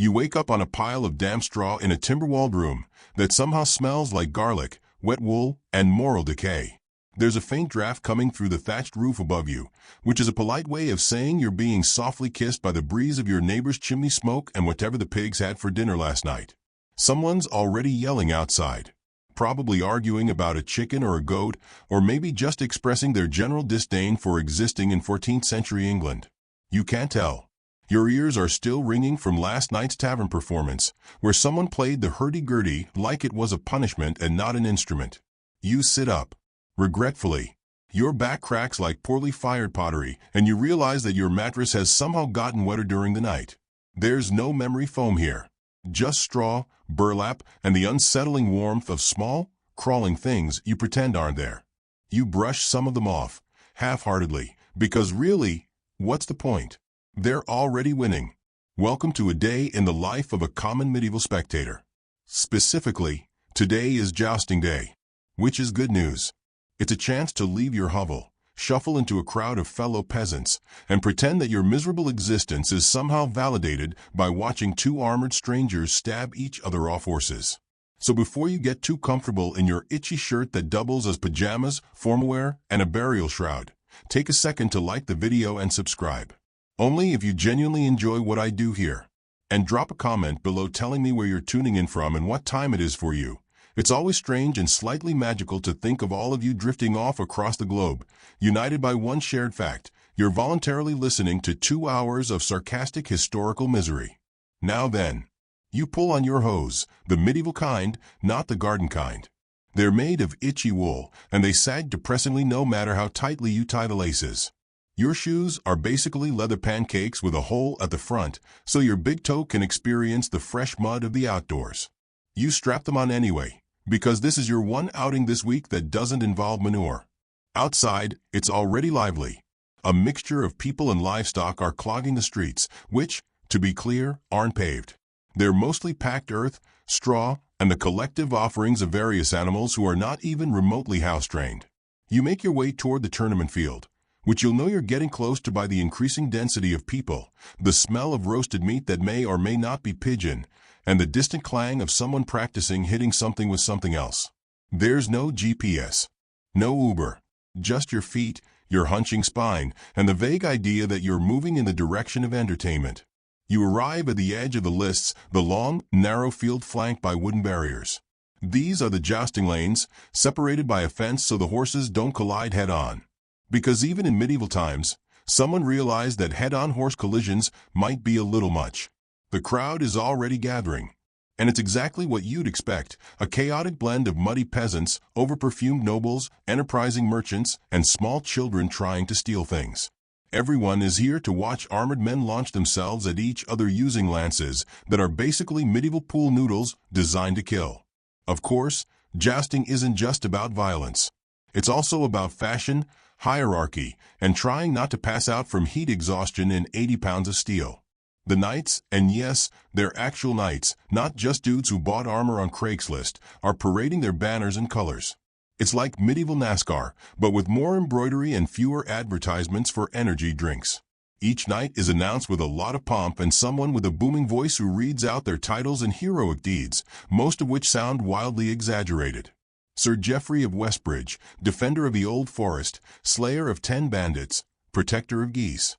You wake up on a pile of damp straw in a timber-walled room that somehow smells like garlic, wet wool, and moral decay. There's a faint draft coming through the thatched roof above you, which is a polite way of saying you're being softly kissed by the breeze of your neighbor's chimney smoke and whatever the pigs had for dinner last night. Someone's already yelling outside, probably arguing about a chicken or a goat, or maybe just expressing their general disdain for existing in 14th century England. You can't tell. Your ears are still ringing from last night's tavern performance, where someone played the hurdy-gurdy like it was a punishment and not an instrument. You sit up. Regretfully, your back cracks like poorly fired pottery, and you realize that your mattress has somehow gotten wetter during the night. There's no memory foam here. Just straw, burlap, and the unsettling warmth of small, crawling things you pretend aren't there. You brush some of them off, half-heartedly, because really, what's the point? They're already winning. Welcome to a day in the life of a common medieval spectator. Specifically, today is jousting day, which is good news. It's a chance to leave your hovel, shuffle into a crowd of fellow peasants, and pretend that your miserable existence is somehow validated by watching two armored strangers stab each other off horses. So before you get too comfortable in your itchy shirt that doubles as pajamas, formalwear, and a burial shroud, take a second to like the video and subscribe. Only if you genuinely enjoy what I do here. And drop a comment below telling me where you're tuning in from and what time it is for you. It's always strange and slightly magical to think of all of you drifting off across the globe, united by one shared fact: you're voluntarily listening to 2 hours of sarcastic historical misery. Now then, you pull on your hose, the medieval kind, not the garden kind. They're made of itchy wool, and they sag depressingly no matter how tightly you tie the laces. Your shoes are basically leather pancakes with a hole at the front, so your big toe can experience the fresh mud of the outdoors. You strap them on anyway, because this is your one outing this week that doesn't involve manure. Outside, it's already lively. A mixture of people and livestock are clogging the streets, which, to be clear, aren't paved. They're mostly packed earth, straw, and the collective offerings of various animals who are not even remotely house-trained. You make your way toward the tournament field, which you'll know you're getting close to by the increasing density of people, the smell of roasted meat that may or may not be pigeon, and the distant clang of someone practicing hitting something with something else. There's no GPS, no Uber, just your feet, your hunching spine, and the vague idea that you're moving in the direction of entertainment. You arrive at the edge of the lists, the long, narrow field flanked by wooden barriers. These are the jousting lanes, separated by a fence so the horses don't collide head-on. Because even in medieval times, someone realized that head-on horse collisions might be a little much. The crowd is already gathering. And it's exactly what you'd expect: a chaotic blend of muddy peasants, over-perfumed nobles, enterprising merchants, and small children trying to steal things. Everyone is here to watch armored men launch themselves at each other using lances that are basically medieval pool noodles designed to kill. Of course, jousting isn't just about violence. It's also about fashion, hierarchy, and trying not to pass out from heat exhaustion in 80 pounds of steel. The knights, and yes, they're actual knights, not just dudes who bought armor on Craigslist, are parading their banners and colors. It's like medieval NASCAR, but with more embroidery and fewer advertisements for energy drinks. Each knight is announced with a lot of pomp and someone with a booming voice who reads out their titles and heroic deeds, most of which sound wildly exaggerated. Sir Geoffrey of Westbridge, defender of the Old Forest, slayer of 10 bandits, protector of geese.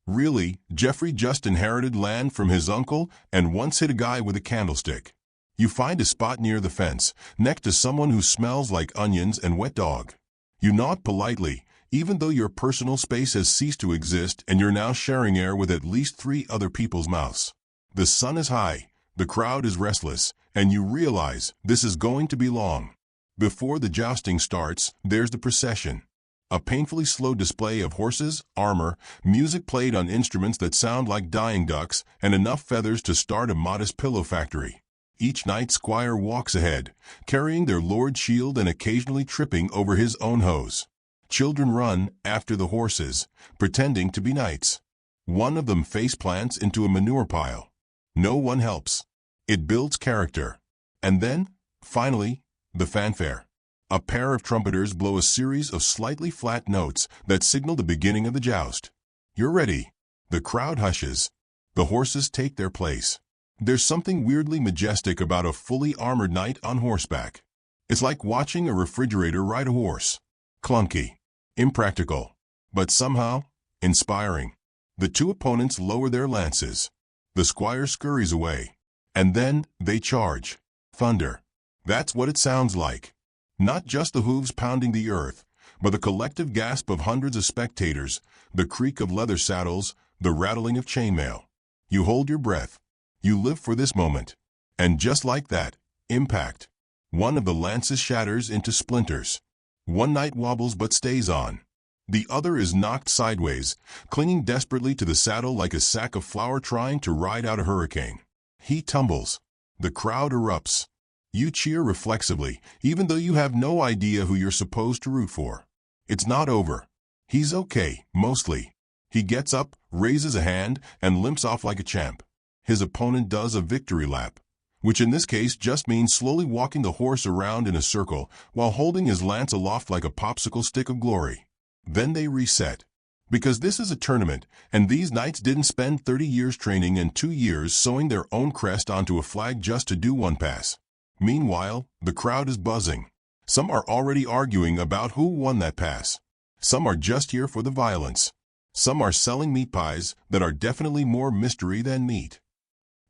Really, Geoffrey just inherited land from his uncle and once hit a guy with a candlestick. You find a spot near the fence, next to someone who smells like onions and wet dog. You nod politely, even though your personal space has ceased to exist and you're now sharing air with at least 3 other people's mouths. The sun is high, the crowd is restless, and you realize this is going to be long. Before the jousting starts, there's the procession. A painfully slow display of horses, armor, music played on instruments that sound like dying ducks, and enough feathers to start a modest pillow factory. Each knight squire walks ahead, carrying their lord's shield and occasionally tripping over his own hose. Children run after the horses, pretending to be knights. One of them face plants into a manure pile. No one helps. It builds character. And then, finally, the fanfare. A pair of trumpeters blow a series of slightly flat notes that signal the beginning of the joust. You're ready. The crowd hushes. The horses take their place. There's something weirdly majestic about a fully armored knight on horseback. It's like watching a refrigerator ride a horse. Clunky, impractical, but somehow inspiring. The two opponents lower their lances. The squire scurries away. And then they charge. Thunder. That's what it sounds like. Not just the hooves pounding the earth, but the collective gasp of hundreds of spectators, the creak of leather saddles, the rattling of chainmail. You hold your breath. You live for this moment. And just like that, impact. One of the lances shatters into splinters. One knight wobbles but stays on. The other is knocked sideways, clinging desperately to the saddle like a sack of flour trying to ride out a hurricane. He tumbles. The crowd erupts. You cheer reflexively, even though you have no idea who you're supposed to root for. It's not over. He's okay, mostly. He gets up, raises a hand, and limps off like a champ. His opponent does a victory lap, which in this case just means slowly walking the horse around in a circle while holding his lance aloft like a popsicle stick of glory. Then they reset. Because this is a tournament, and these knights didn't spend 30 years training and 2 years sewing their own crest onto a flag just to do one pass. Meanwhile, the crowd is buzzing. Some are already arguing about who won that pass. Some are just here for the violence. Some are selling meat pies that are definitely more mystery than meat.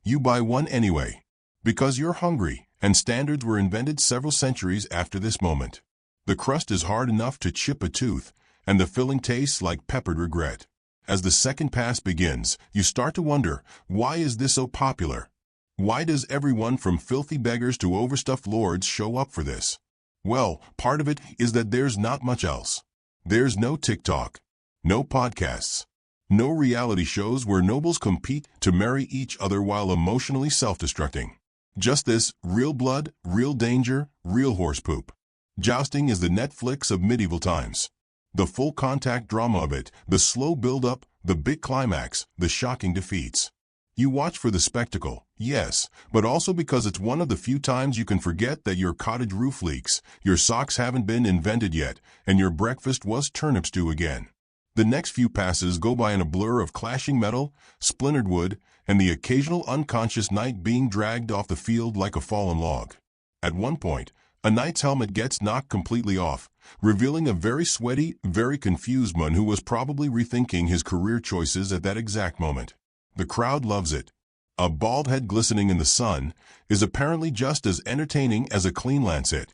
You buy one anyway, because you're hungry, and standards were invented several centuries after this moment. The crust is hard enough to chip a tooth, and the filling tastes like peppered regret. As the second pass begins, you start to wonder, why is this so popular? Why does everyone from filthy beggars to overstuffed lords show up for this? Well, part of it is that there's not much else. There's no TikTok, no podcasts, no reality shows where nobles compete to marry each other while emotionally self-destructing. Just this real blood, real danger, real horse poop. Jousting is the Netflix of medieval times. The full contact drama of it, the slow build-up, the big climax, the shocking defeats. You watch for the spectacle, yes, but also because it's one of the few times you can forget that your cottage roof leaks, your socks haven't been invented yet, and your breakfast was turnip stew again. The next few passes go by in a blur of clashing metal, splintered wood, and the occasional unconscious knight being dragged off the field like a fallen log. At one point, a knight's helmet gets knocked completely off, revealing a very sweaty, very confused man who was probably rethinking his career choices at that exact moment. The crowd loves it. A bald head glistening in the sun is apparently just as entertaining as a clean lance hit.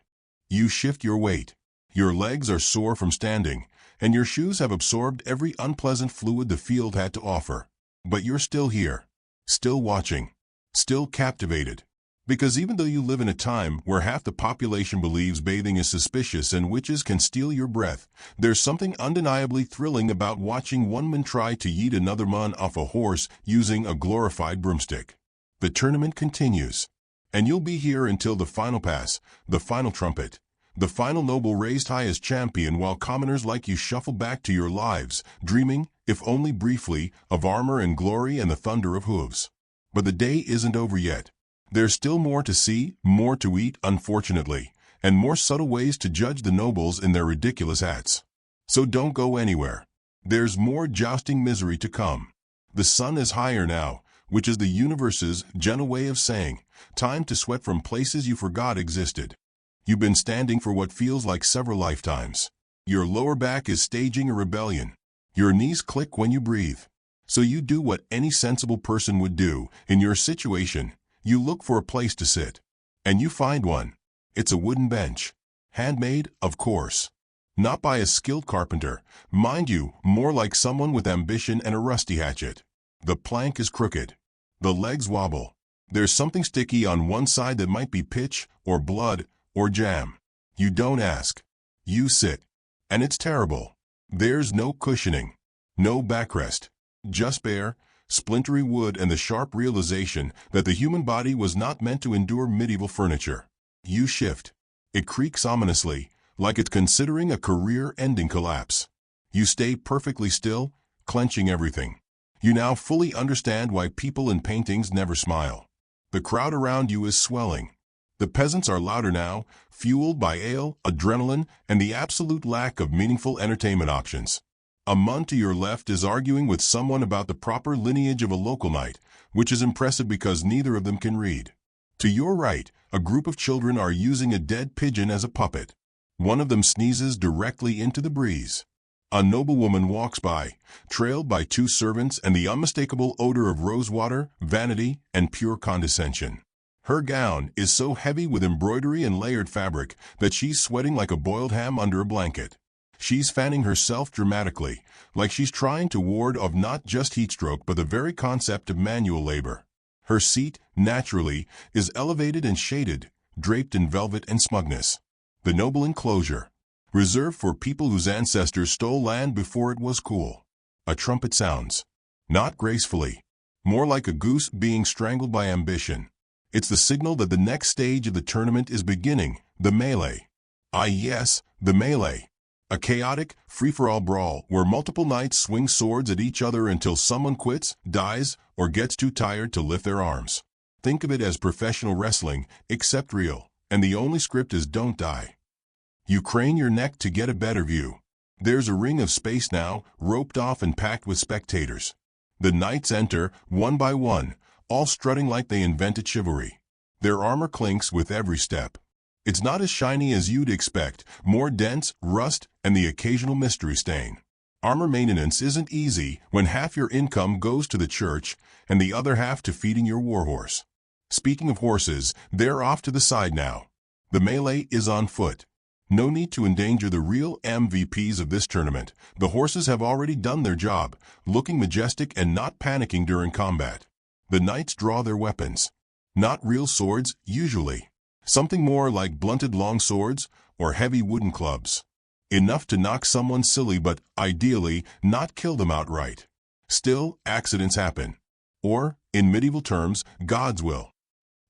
You shift your weight. Your legs are sore from standing, and your shoes have absorbed every unpleasant fluid the field had to offer. But you're still here, still watching, still captivated. Because even though you live in a time where half the population believes bathing is suspicious and witches can steal your breath, there's something undeniably thrilling about watching one man try to yeet another man off a horse using a glorified broomstick. The tournament continues, and you'll be here until the final pass, the final trumpet, the final noble raised high as champion while commoners like you shuffle back to your lives, dreaming, if only briefly, of armor and glory and the thunder of hooves. But the day isn't over yet. There's still more to see, more to eat, unfortunately, and more subtle ways to judge the nobles in their ridiculous hats. So don't go anywhere. There's more jousting misery to come. The sun is higher now, which is the universe's gentle way of saying, time to sweat from places you forgot existed. You've been standing for what feels like several lifetimes. Your lower back is staging a rebellion. Your knees click when you breathe. So you do what any sensible person would do in your situation. You look for a place to sit. And you find one. It's a wooden bench. Handmade, of course. Not by a skilled carpenter. Mind you, more like someone with ambition and a rusty hatchet. The plank is crooked. The legs wobble. There's something sticky on one side that might be pitch, or blood, or jam. You don't ask. You sit. And it's terrible. There's no cushioning. No backrest. Just bare, splintery wood and the sharp realization that the human body was not meant to endure medieval furniture. You shift. It creaks ominously, like it's considering a career-ending collapse. You stay perfectly still, clenching everything. You now fully understand why people in paintings never smile. The crowd around you is swelling. The peasants are louder now, fueled by ale, adrenaline, and the absolute lack of meaningful entertainment options. A Mun to your left is arguing with someone about the proper lineage of a local knight, which is impressive because neither of them can read. To your right, a group of children are using a dead pigeon as a puppet. One of them sneezes directly into the breeze. A noblewoman walks by, trailed by two servants and the unmistakable odor of rosewater, vanity, and pure condescension. Her gown is so heavy with embroidery and layered fabric that she's sweating like a boiled ham under a blanket. She's fanning herself dramatically, like she's trying to ward off not just heatstroke but the very concept of manual labor. Her seat, naturally, is elevated and shaded, draped in velvet and smugness. The noble enclosure, reserved for people whose ancestors stole land before it was cool. A trumpet sounds. Not gracefully. More like a goose being strangled by ambition. It's the signal that the next stage of the tournament is beginning, the melee. Ah yes, the melee. A chaotic, free-for-all brawl where multiple knights swing swords at each other until someone quits, dies, or gets too tired to lift their arms. Think of it as professional wrestling, except real, and the only script is don't die. You crane your neck to get a better view. There's a ring of space now, roped off and packed with spectators. The knights enter, one by one, all strutting like they invented chivalry. Their armor clinks with every step. It's not as shiny as you'd expect, more dense, rust, and the occasional mystery stain. Armor maintenance isn't easy when half your income goes to the church and the other half to feeding your warhorse. Speaking of horses, they're off to the side now. The melee is on foot. No need to endanger the real MVPs of this tournament. The horses have already done their job, looking majestic and not panicking during combat. The knights draw their weapons. Not real swords, usually. Something more like blunted long swords or heavy wooden clubs. Enough to knock someone silly but, ideally, not kill them outright. Still, accidents happen. Or, in medieval terms, God's will.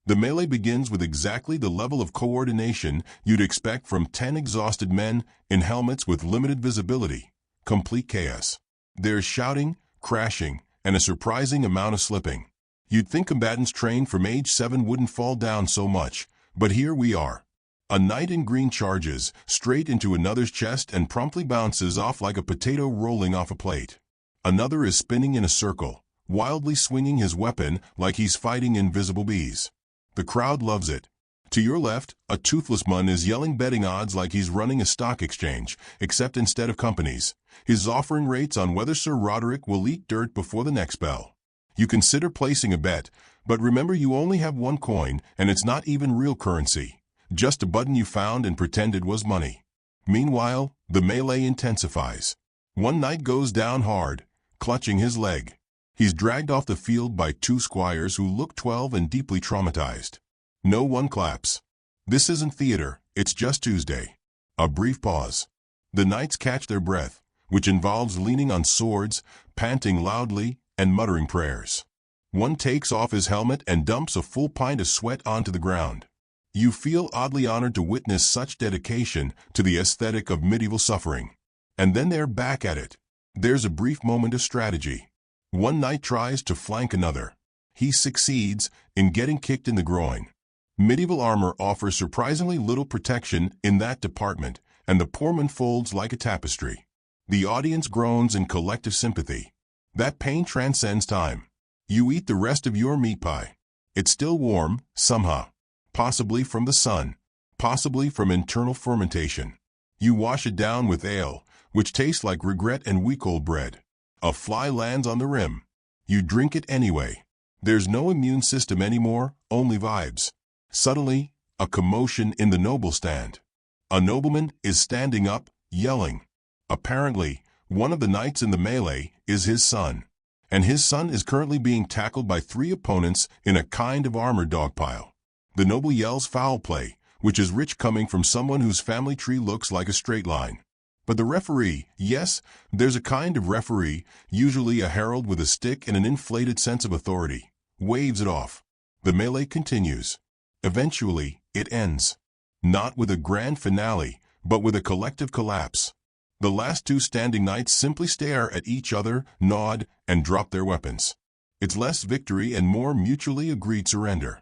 The melee begins with exactly the level of coordination you'd expect from 10 exhausted men in helmets with limited visibility. Complete chaos. There's shouting, crashing, and a surprising amount of slipping. You'd think combatants trained from age 7 wouldn't fall down so much, but here we are. A knight in green charges straight into another's chest and promptly bounces off like a potato rolling off a plate. Another is spinning in a circle, wildly swinging his weapon like he's fighting invisible bees. The crowd loves it. To your left, a toothless mun is yelling betting odds like he's running a stock exchange, except instead of companies. He's offering rates on whether Sir Roderick will eat dirt before the next bell. You consider placing a bet, but remember you only have one coin and it's not even real currency. Just a button you found and pretended was money. Meanwhile, the melee intensifies. One knight goes down hard, clutching his leg. He's dragged off the field by two squires who look 12 and deeply traumatized. No one claps. This isn't theater, it's just Tuesday. A brief pause. The knights catch their breath, which involves leaning on swords, panting loudly, and muttering prayers. One takes off his helmet and dumps a full pint of sweat onto the ground. You feel oddly honored to witness such dedication to the aesthetic of medieval suffering. And then they're back at it. There's a brief moment of strategy. One knight tries to flank another. He succeeds in getting kicked in the groin. Medieval armor offers surprisingly little protection in that department, and the poor man folds like a tapestry. The audience groans in collective sympathy. That pain transcends time. You eat the rest of your meat pie. It's still warm, somehow. Possibly from the sun. Possibly from internal fermentation. You wash it down with ale, which tastes like regret and week-old bread. A fly lands on the rim. You drink it anyway. There's no immune system anymore, only vibes. Suddenly, a commotion in the noble stand. A nobleman is standing up, yelling. Apparently, one of the knights in the melee is his son. And his son is currently being tackled by 3 opponents in a kind of armored dogpile. The noble yells foul play, which is rich coming from someone whose family tree looks like a straight line. But the referee, yes, there's a kind of referee, usually a herald with a stick and an inflated sense of authority, waves it off. The melee continues. Eventually, it ends. Not with a grand finale, but with a collective collapse. The last 2 standing knights simply stare at each other, nod, and drop their weapons. It's less victory and more mutually agreed surrender.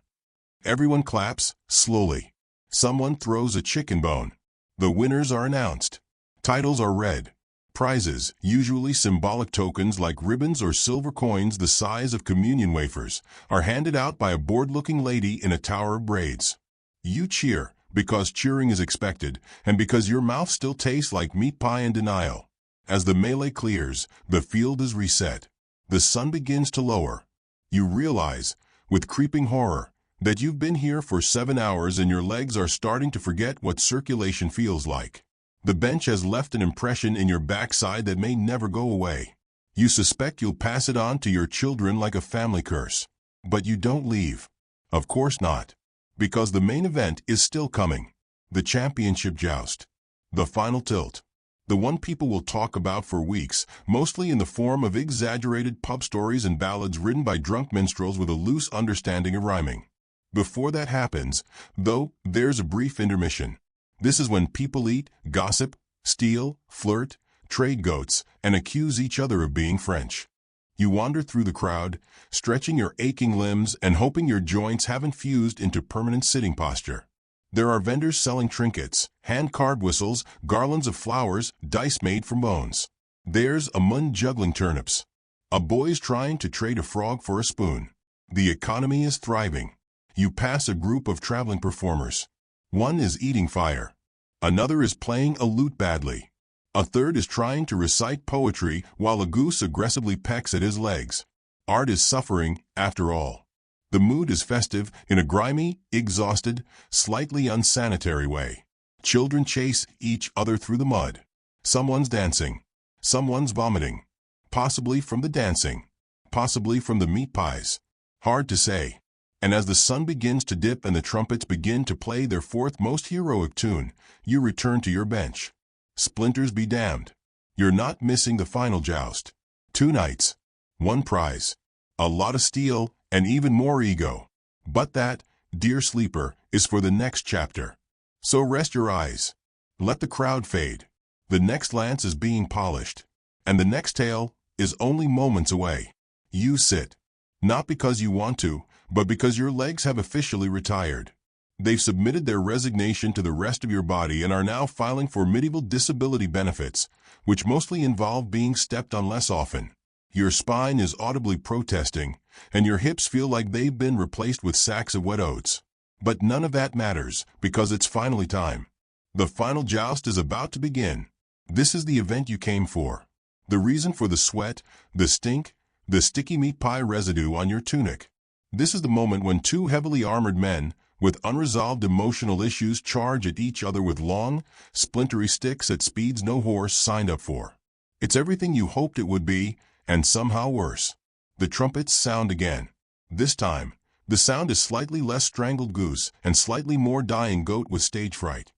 Everyone claps, slowly. Someone throws a chicken bone. The winners are announced. Titles are read. Prizes, usually symbolic tokens like ribbons or silver coins the size of communion wafers, are handed out by a bored-looking lady in a tower of braids. You cheer, because cheering is expected, and because your mouth still tastes like meat pie in denial. As the melee clears, the field is reset. The sun begins to lower. You realize, with creeping horror, that you've been here for 7 hours and your legs are starting to forget what circulation feels like. The bench has left an impression in your backside that may never go away. You suspect you'll pass it on to your children like a family curse. But you don't leave. Of course not. Because the main event is still coming. The championship joust. The final tilt. The one people will talk about for weeks, mostly in the form of exaggerated pub stories and ballads written by drunk minstrels with a loose understanding of rhyming. Before that happens, though, there's a brief intermission. This is when people eat, gossip, steal, flirt, trade goats, and accuse each other of being French. You wander through the crowd, stretching your aching limbs and hoping your joints haven't fused into permanent sitting posture. There are vendors selling trinkets, hand-carved whistles, garlands of flowers, dice made from bones. There's a mun juggling turnips. A boy's trying to trade a frog for a spoon. The economy is thriving. You pass a group of traveling performers. One is eating fire. Another is playing a lute badly. A third is trying to recite poetry while a goose aggressively pecks at his legs. Art is suffering, after all. The mood is festive in a grimy, exhausted, slightly unsanitary way. Children chase each other through the mud. Someone's dancing. Someone's vomiting. Possibly from the dancing. Possibly from the meat pies. Hard to say. And as the sun begins to dip and the trumpets begin to play their fourth most heroic tune, you return to your bench. Splinters be damned. You're not missing the final joust. 2 nights. 1 prize. A lot of steel, and even more ego. But that, dear sleeper, is for the next chapter. So rest your eyes. Let the crowd fade. The next lance is being polished. And the next tale is only moments away. You sit. Not because you want to, but because your legs have officially retired. They've submitted their resignation to the rest of your body and are now filing for medieval disability benefits, which mostly involve being stepped on less often. Your spine is audibly protesting, and your hips feel like they've been replaced with sacks of wet oats. But none of that matters, because it's finally time. The final joust is about to begin. This is the event you came for. The reason for the sweat, the stink, the sticky meat pie residue on your tunic. This is the moment when 2 heavily armored men, with unresolved emotional issues, charge at each other with long, splintery sticks at speeds no horse signed up for. It's everything you hoped it would be, and somehow worse. The trumpets sound again. This time, the sound is slightly less strangled goose and slightly more dying goat with stage fright.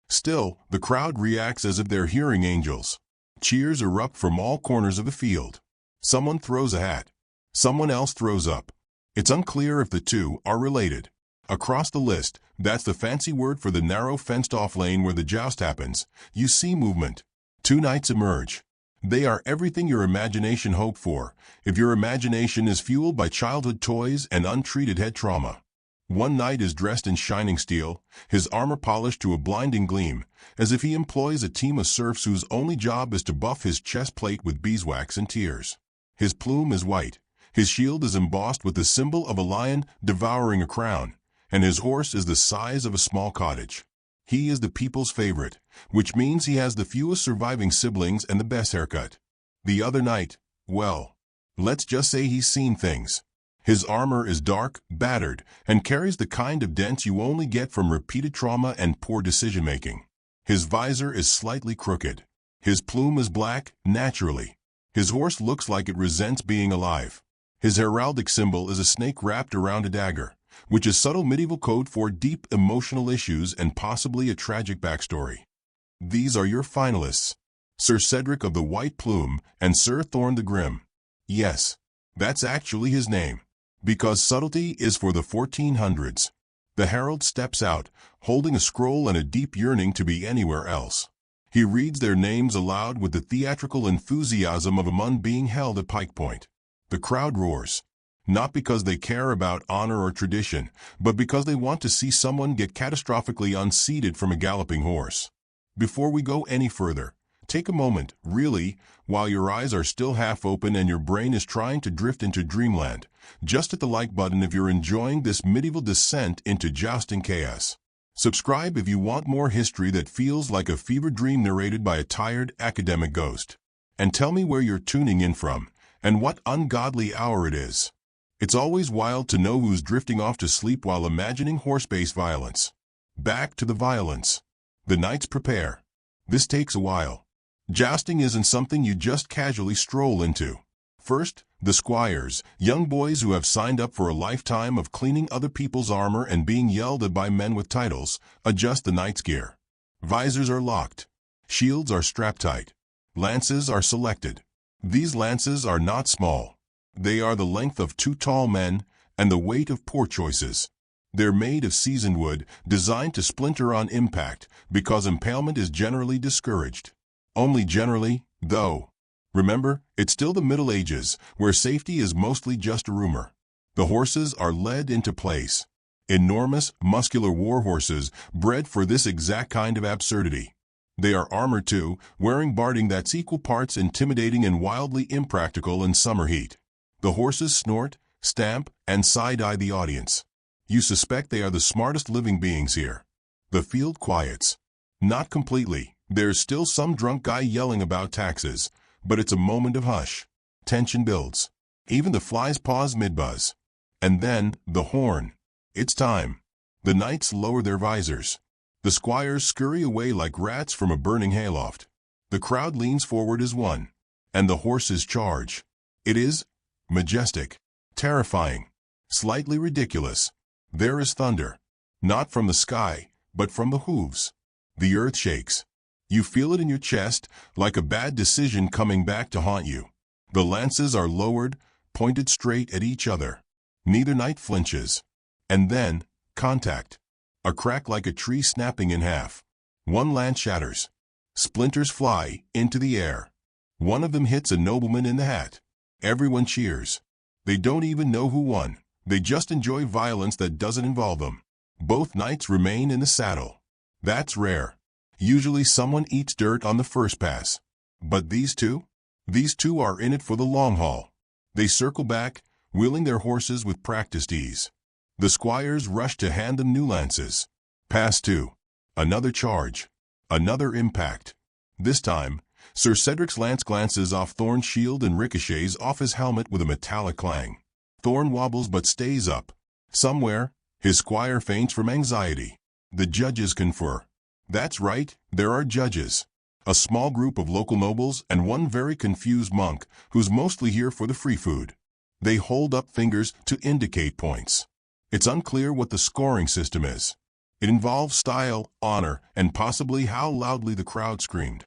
Still, the crowd reacts as if they're hearing angels. Cheers erupt from all corners of the field. Someone throws a hat. Someone else throws up. It's unclear if the two are related. Across the list, that's the fancy word for the narrow fenced-off lane where the joust happens, you see movement. 2 knights emerge. They are everything your imagination hoped for, if your imagination is fueled by childhood toys and untreated head trauma. One knight is dressed in shining steel, his armor polished to a blinding gleam, as if he employs a team of serfs whose only job is to buff his chest plate with beeswax and tears. His plume is white. His shield is embossed with the symbol of a lion devouring a crown, and his horse is the size of a small cottage. He is the people's favorite, which means he has the fewest surviving siblings and the best haircut. The other knight, well, let's just say he's seen things. His armor is dark, battered, and carries the kind of dents you only get from repeated trauma and poor decision-making. His visor is slightly crooked. His plume is black, naturally. His horse looks like it resents being alive. His heraldic symbol is a snake wrapped around a dagger, which is subtle medieval code for deep emotional issues and possibly a tragic backstory. These are your finalists. Sir Cedric of the White Plume and Sir Thorn the Grim. Yes, that's actually his name. Because subtlety is for the 1400s. The herald steps out, holding a scroll and a deep yearning to be anywhere else. He reads their names aloud with the theatrical enthusiasm of a man being held at pike point. The crowd roars. Not because they care about honor or tradition, but because they want to see someone get catastrophically unseated from a galloping horse. Before we go any further, Take a moment, really, while your eyes are still half open and your brain is trying to drift into dreamland. Just hit the like button if you're enjoying this medieval descent into jousting chaos. Subscribe if you want more history that feels like a fever dream narrated by a tired academic ghost. And tell me where you're tuning in from, and what ungodly hour it is. It's always wild to know who's drifting off to sleep while imagining horse-based violence. Back to the violence. The knights prepare. This takes a while. Jousting isn't something you just casually stroll into. First, the squires, young boys who have signed up for a lifetime of cleaning other people's armor and being yelled at by men with titles, adjust the knight's gear. Visors are locked. Shields are strapped tight. Lances are selected. These lances are not small. They are the length of 2 tall men and the weight of poor choices. They're made of seasoned wood, designed to splinter on impact because impalement is generally discouraged. Only generally, though. Remember, it's still the Middle Ages, where safety is mostly just a rumor. The horses are led into place. Enormous, muscular war horses bred for this exact kind of absurdity. They are armored too, wearing barding that's equal parts intimidating and wildly impractical in summer heat. The horses snort, stamp, and side-eye the audience. You suspect they are the smartest living beings here. The field quiets. Not completely. There's still some drunk guy yelling about taxes, but it's a moment of hush. Tension builds. Even the flies pause mid-buzz. And then, the horn. It's time. The knights lower their visors. The squires scurry away like rats from a burning hayloft. The crowd leans forward as one. And the horses charge. It is majestic, terrifying, slightly ridiculous. There is thunder. Not from the sky, but from the hooves. The earth shakes. You feel it in your chest, like a bad decision coming back to haunt you. The lances are lowered, pointed straight at each other. Neither knight flinches. And then, contact. A crack like a tree snapping in half. One lance shatters. Splinters fly into the air. One of them hits a nobleman in the hat. Everyone cheers. They don't even know who won. They just enjoy violence that doesn't involve them. Both knights remain in the saddle. That's rare. Usually someone eats dirt on the first pass. But these two? These two are in it for the long haul. They circle back, wheeling their horses with practiced ease. The squires rush to hand them new lances. Pass 2. Another charge. Another impact. This time, Sir Cedric's lance glances off Thorn's shield and ricochets off his helmet with a metallic clang. Thorn wobbles but stays up. Somewhere, his squire faints from anxiety. The judges confer. That's right, there are judges. A small group of local nobles and one very confused monk who's mostly here for the free food. They hold up fingers to indicate points. It's unclear what the scoring system is. It involves style, honor, and possibly how loudly the crowd screamed.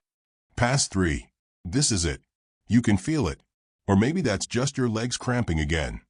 Pass 3. This is it. You can feel it. Or maybe that's just your legs cramping again.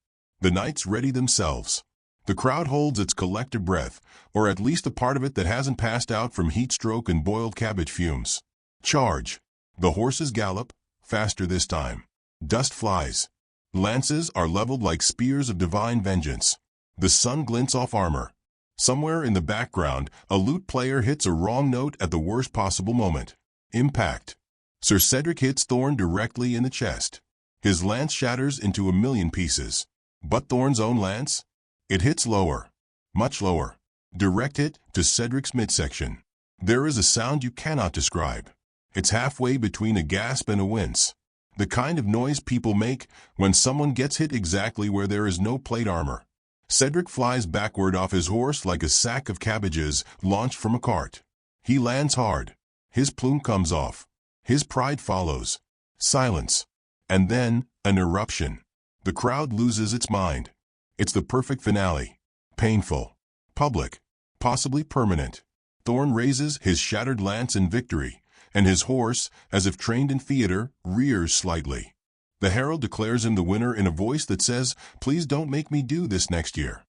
The knights ready themselves. The crowd holds its collective breath, or at least a part of it that hasn't passed out from heat stroke and boiled cabbage fumes. Charge. The horses gallop, faster this time. Dust flies. Lances are leveled like spears of divine vengeance. The sun glints off armor. Somewhere in the background, a lute player hits a wrong note at the worst possible moment. Impact. Sir Cedric hits Thorn directly in the chest. His lance shatters into a million pieces. But Thorn's own lance? It hits lower. Much lower. Direct hit to Cedric's midsection. There is a sound you cannot describe. It's halfway between a gasp and a wince. The kind of noise people make when someone gets hit exactly where there is no plate armor. Cedric flies backward off his horse like a sack of cabbages launched from a cart. He lands hard. His plume comes off. His pride follows. Silence. And then, an eruption. The crowd loses its mind. It's the perfect finale. Painful. Public. Possibly permanent. Thorn raises his shattered lance in victory, and his horse, as if trained in theater, rears slightly. The herald declares him the winner in a voice that says, "Please don't make me do this next year."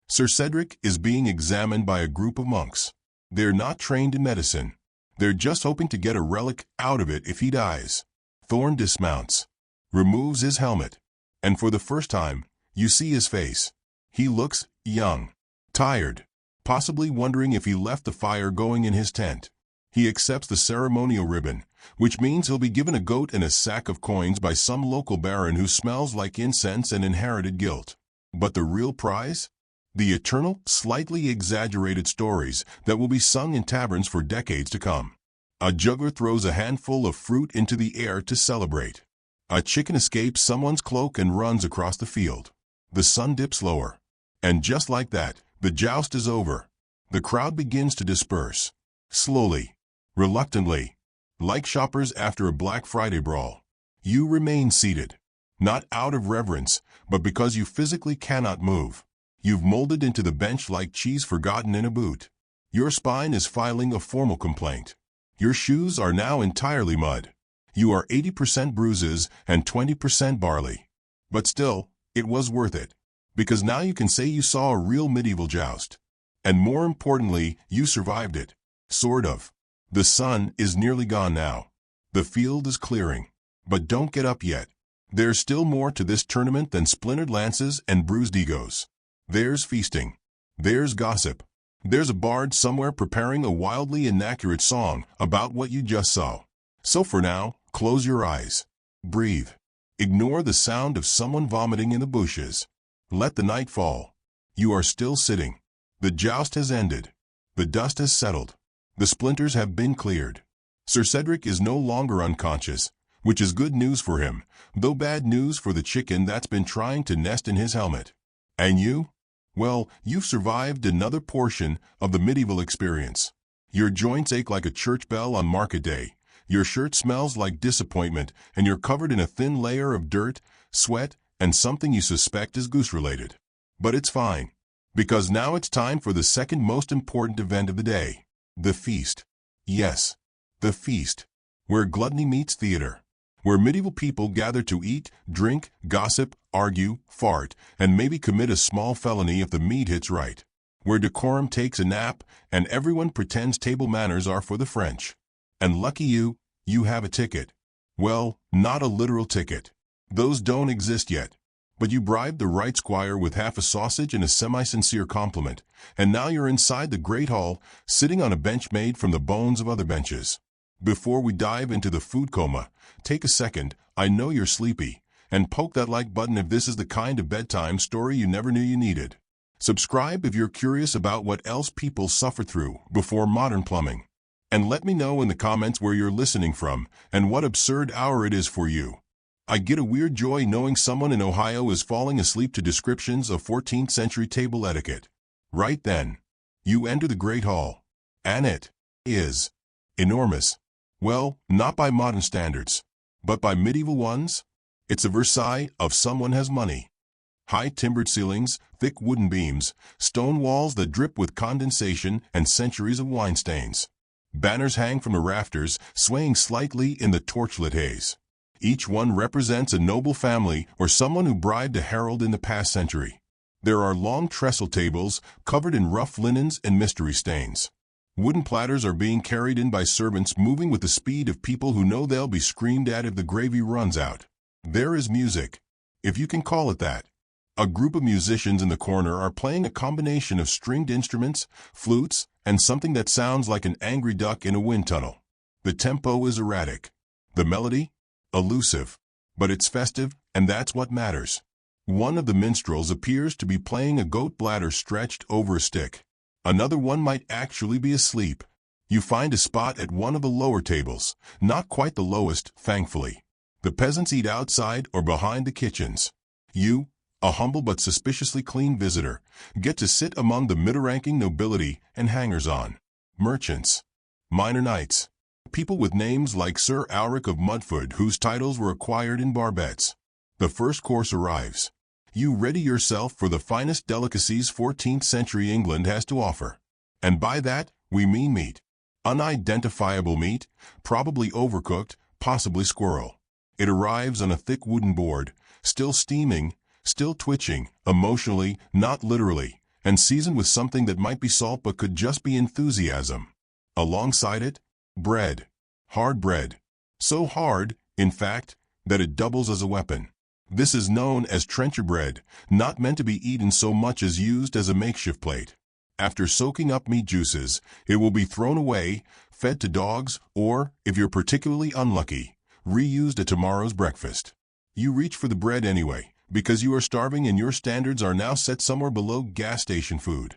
Sir Cedric is being examined by a group of monks. They're not trained in medicine. They're just hoping to get a relic out of it if he dies. Thorn dismounts, removes his helmet, and for the first time, you see his face. He looks young, tired, possibly wondering if he left the fire going in his tent. He accepts the ceremonial ribbon, which means he'll be given a goat and a sack of coins by some local baron who smells like incense and inherited guilt. But the real prize? The eternal, slightly exaggerated stories that will be sung in taverns for decades to come. A juggler throws a handful of fruit into the air to celebrate. A chicken escapes someone's cloak and runs across the field. The sun dips lower. And just like that, the joust is over. The crowd begins to disperse. Slowly. Reluctantly. Like shoppers after a Black Friday brawl. You remain seated. Not out of reverence, but because you physically cannot move. You've molded into the bench like cheese forgotten in a boot. Your spine is filing a formal complaint. Your shoes are now entirely mud. You are 80% bruises and 20% barley. But still, it was worth it. Because now you can say you saw a real medieval joust. And more importantly, you survived it. Sort of. The sun is nearly gone now. The field is clearing. But don't get up yet. There's still more to this tournament than splintered lances and bruised egos. There's feasting. There's gossip. There's a bard somewhere preparing a wildly inaccurate song about what you just saw. So for now, close your eyes. Breathe. Ignore the sound of someone vomiting in the bushes. Let the night fall. You are still sitting. The joust has ended. The dust has settled. The splinters have been cleared. Sir Cedric is no longer unconscious, which is good news for him, though bad news for the chicken that's been trying to nest in his helmet. And you? Well, you've survived another portion of the medieval experience. Your joints ache like a church bell on market day. Your shirt smells like disappointment, and you're covered in a thin layer of dirt, sweat, and something you suspect is goose-related. But it's fine, because now it's time for the second most important event of the day. The feast. Yes, the feast. Where gluttony meets theater. Where medieval people gather to eat, drink, gossip, argue, fart, and maybe commit a small felony if the meat hits right. Where decorum takes a nap, and everyone pretends table manners are for the French. And lucky you, you have a ticket. Well, not a literal ticket. Those don't exist yet. But you bribed the right squire with half a sausage and a semi-sincere compliment, and now you're inside the great hall, sitting on a bench made from the bones of other benches. Before we dive into the food coma, take a second, I know you're sleepy, and poke that like button if this is the kind of bedtime story you never knew you needed. Subscribe if you're curious about what else people suffer through before modern plumbing. And let me know in the comments where you're listening from and what absurd hour it is for you. I get a weird joy knowing someone in Ohio is falling asleep to descriptions of 14th century table etiquette. Right then, you enter the Great Hall. And it is enormous. Well, not by modern standards, but by medieval ones. It's a Versailles of someone has money. High timbered ceilings, thick wooden beams, stone walls that drip with condensation and centuries of wine stains. Banners hang from the rafters, swaying slightly in the torchlit haze. Each one represents a noble family or someone who bribed a herald in the past century. There are long trestle tables covered in rough linens and mystery stains. Wooden platters are being carried in by servants moving with the speed of people who know they'll be screamed at if the gravy runs out. There is music, if you can call it that. A group of musicians in the corner are playing a combination of stringed instruments, flutes, and something that sounds like an angry duck in a wind tunnel. The tempo is erratic. The melody? Elusive. But it's festive, and that's what matters. One of the minstrels appears to be playing a goat bladder stretched over a stick. Another one might actually be asleep. You find a spot at one of the lower tables, not quite the lowest, thankfully. The peasants eat outside or behind the kitchens. You, a humble but suspiciously clean visitor, get to sit among the middle-ranking nobility and hangers-on. Merchants. Minor knights. People with names like Sir Alric of Mudford whose titles were acquired in bar bets. The first course arrives. You ready yourself for the finest delicacies 14th century England has to offer. And by that, we mean meat. Unidentifiable meat, probably overcooked, possibly squirrel. It arrives on a thick wooden board, still steaming, still twitching, emotionally, not literally, and seasoned with something that might be salt but could just be enthusiasm. Alongside it, bread. Hard bread. So hard, in fact, that it doubles as a weapon. This is known as trencher bread, not meant to be eaten so much as used as a makeshift plate. After soaking up meat juices, it will be thrown away, fed to dogs, or, if you're particularly unlucky, reused at tomorrow's breakfast. You reach for the bread anyway, because you are starving and your standards are now set somewhere below gas station food.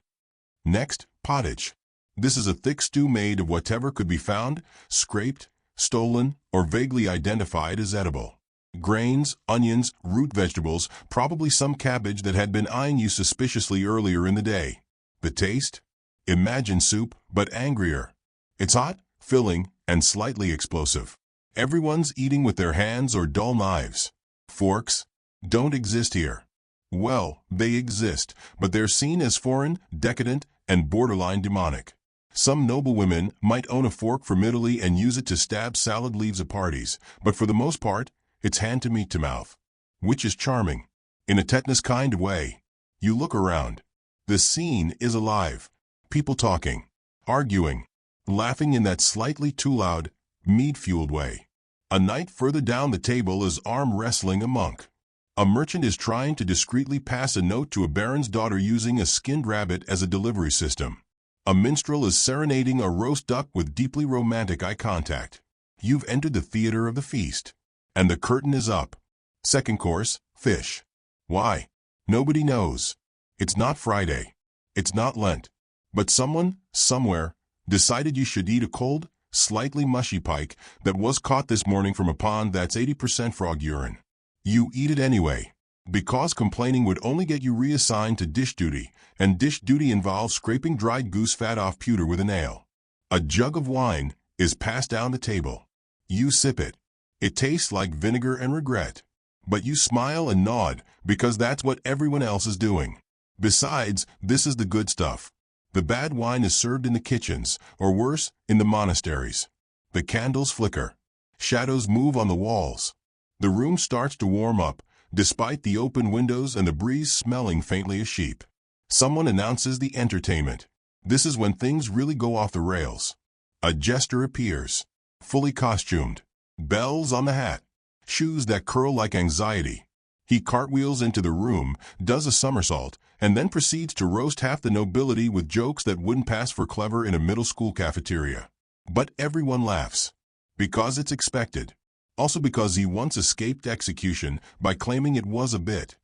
Next, pottage. This is a thick stew made of whatever could be found, scraped, stolen, or vaguely identified as edible. Grains, onions, root vegetables, probably some cabbage that had been eyeing you suspiciously earlier in the day. The taste? Imagine soup, but angrier. It's hot, filling, and slightly explosive. Everyone's eating with their hands or dull knives. Forks don't exist here. Well, they exist, but they're seen as foreign, decadent, and borderline demonic. Some noble women might own a fork from Italy and use it to stab salad leaves at parties, but for the most part, it's hand to meat to mouth. Which is charming. In a tetanus kind of way. You look around. The scene is alive. People talking, arguing, laughing in that slightly too loud, mead-fueled way. A knight further down the table is arm-wrestling a monk. A merchant is trying to discreetly pass a note to a baron's daughter using a skinned rabbit as a delivery system. A minstrel is serenading a roast duck with deeply romantic eye contact. You've entered the theater of the feast. And the curtain is up. Second course, fish. Why? Nobody knows. It's not Friday. It's not Lent. But someone, somewhere, decided you should eat a cold, slightly mushy pike that was caught this morning from a pond that's 80% frog urine. You eat it anyway. Because complaining would only get you reassigned to dish duty, and dish duty involves scraping dried goose fat off pewter with a nail. A jug of wine is passed down the table. You sip it. It tastes like vinegar and regret. But you smile and nod because that's what everyone else is doing. Besides, this is the good stuff. The bad wine is served in the kitchens, or worse, in the monasteries. The candles flicker. Shadows move on the walls. The room starts to warm up, despite the open windows and the breeze smelling faintly of sheep. Someone announces the entertainment. This is when things really go off the rails. A jester appears, fully costumed, bells on the hat, shoes that curl like anxiety. He cartwheels into the room, does a somersault, and then proceeds to roast half the nobility with jokes that wouldn't pass for clever in a middle school cafeteria. But everyone laughs. Because it's expected. Also because he once escaped execution by claiming it was a bit.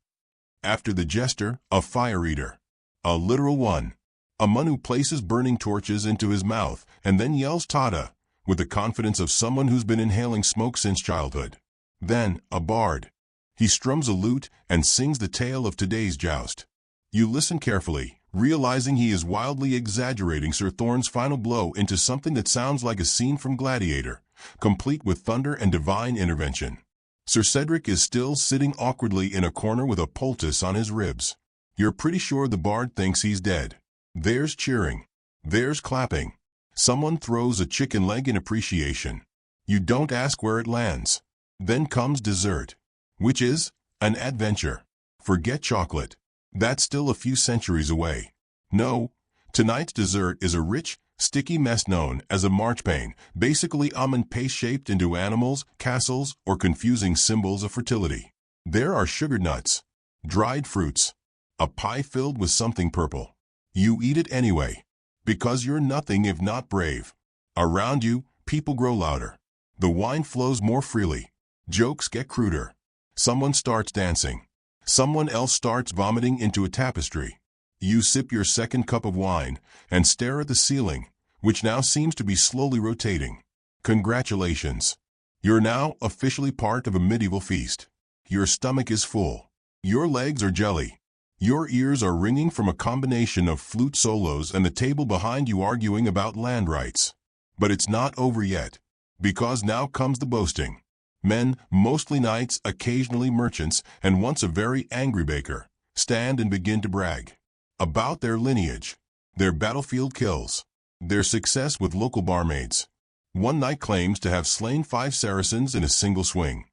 After the jester, a fire eater. A literal one. A man who places burning torches into his mouth and then yells "Tada," with the confidence of someone who's been inhaling smoke since childhood. Then, a bard. He strums a lute and sings the tale of today's joust. You listen carefully, realizing he is wildly exaggerating Sir Thorne's final blow into something that sounds like a scene from Gladiator, complete with thunder and divine intervention. Sir Cedric is still sitting awkwardly in a corner with a poultice on his ribs. You're pretty sure the bard thinks he's dead. There's cheering. There's clapping. Someone throws a chicken leg in appreciation. You don't ask where it lands. Then comes dessert. Which is an adventure. Forget chocolate. That's still a few centuries away. No, tonight's dessert is a rich, sticky mess known as a marchpane, basically almond paste shaped into animals, castles, or confusing symbols of fertility. There are sugar nuts, dried fruits, a pie filled with something purple. You eat it anyway, because you're nothing if not brave. Around you, people grow louder. The wine flows more freely. Jokes get cruder. Someone starts dancing. Someone else starts vomiting into a tapestry. You sip your second cup of wine and stare at the ceiling, which now seems to be slowly rotating. Congratulations. You're now officially part of a medieval feast. Your stomach is full. Your legs are jelly. Your ears are ringing from a combination of flute solos and the table behind you arguing about land rights. But it's not over yet, because now comes the boasting. Men, mostly knights, occasionally merchants, and once a very angry baker, stand and begin to brag about their lineage, their battlefield kills, their success with local barmaids. One knight claims to have slain 5 Saracens in a single swing.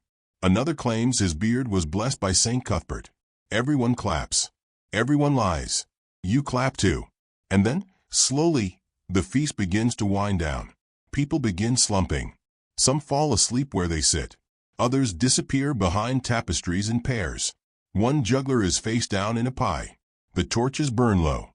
Another claims his beard was blessed by St. Cuthbert. Everyone claps. Everyone lies. You clap too. And then, slowly, the feast begins to wind down. People begin slumping. Some fall asleep where they sit. Others disappear behind tapestries in pairs. One juggler is face down in a pie. The torches burn low.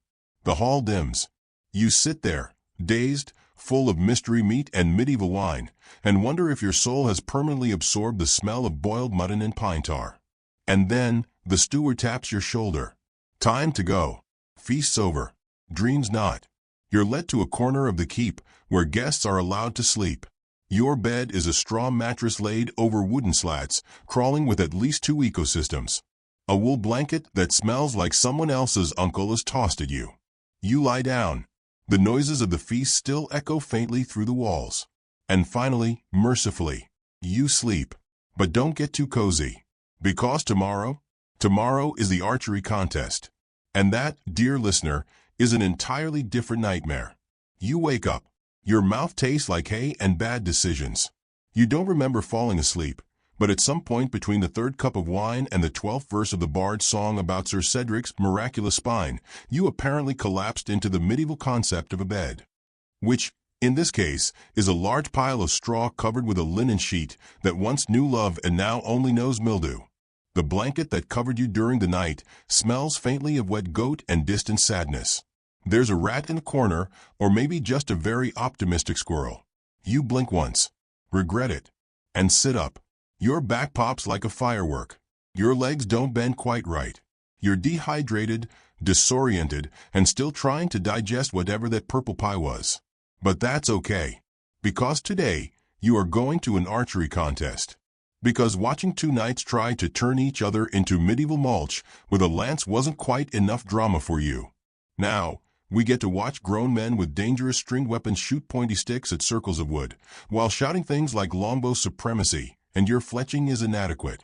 The hall dims. You sit there, dazed, full of mystery meat and medieval wine, and wonder if your soul has permanently absorbed the smell of boiled mutton and pine tar. And then, the steward taps your shoulder. Time to go. Feast's over. Dreams not. You're led to a corner of the keep, where guests are allowed to sleep. Your bed is a straw mattress laid over wooden slats, crawling with at least 2 ecosystems. A wool blanket that smells like someone else's uncle is tossed at you. You lie down. The noises of the feast still echo faintly through the walls. And finally, mercifully, you sleep. But don't get too cozy. Because tomorrow is the archery contest. And that, dear listener, is an entirely different nightmare. You wake up. Your mouth tastes like hay and bad decisions. You don't remember falling asleep, but at some point between the 3rd cup of wine and the 12th verse of the bard's song about Sir Cedric's miraculous spine, you apparently collapsed into the medieval concept of a bed. Which, in this case, is a large pile of straw covered with a linen sheet that once knew love and now only knows mildew. The blanket that covered you during the night smells faintly of wet goat and distant sadness. There's a rat in the corner, or maybe just a very optimistic squirrel. You blink once, regret it, and sit up. Your back pops like a firework. Your legs don't bend quite right. You're dehydrated, disoriented, and still trying to digest whatever that purple pie was. But that's okay. Because today, you are going to an archery contest. Because watching 2 knights try to turn each other into medieval mulch with a lance wasn't quite enough drama for you. Now, we get to watch grown men with dangerous stringed weapons shoot pointy sticks at circles of wood, while shouting things like longbow supremacy, and your fletching is inadequate.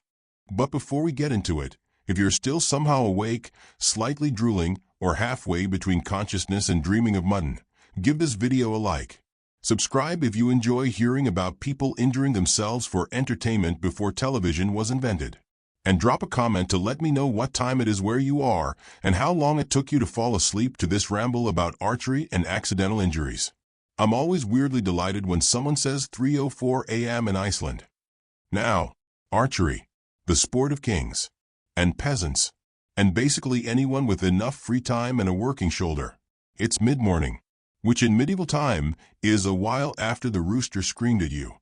But before we get into it, if you're still somehow awake, slightly drooling, or halfway between consciousness and dreaming of mutton, give this video a like. Subscribe if you enjoy hearing about people injuring themselves for entertainment before television was invented. And drop a comment to let me know what time it is where you are and how long it took you to fall asleep to this ramble about archery and accidental injuries. I'm always weirdly delighted when someone says 3:04 a.m. in Iceland. Now, archery, the sport of kings and peasants, and basically anyone with enough free time and a working shoulder. It's mid-morning, which in medieval time is a while after the rooster screamed at you.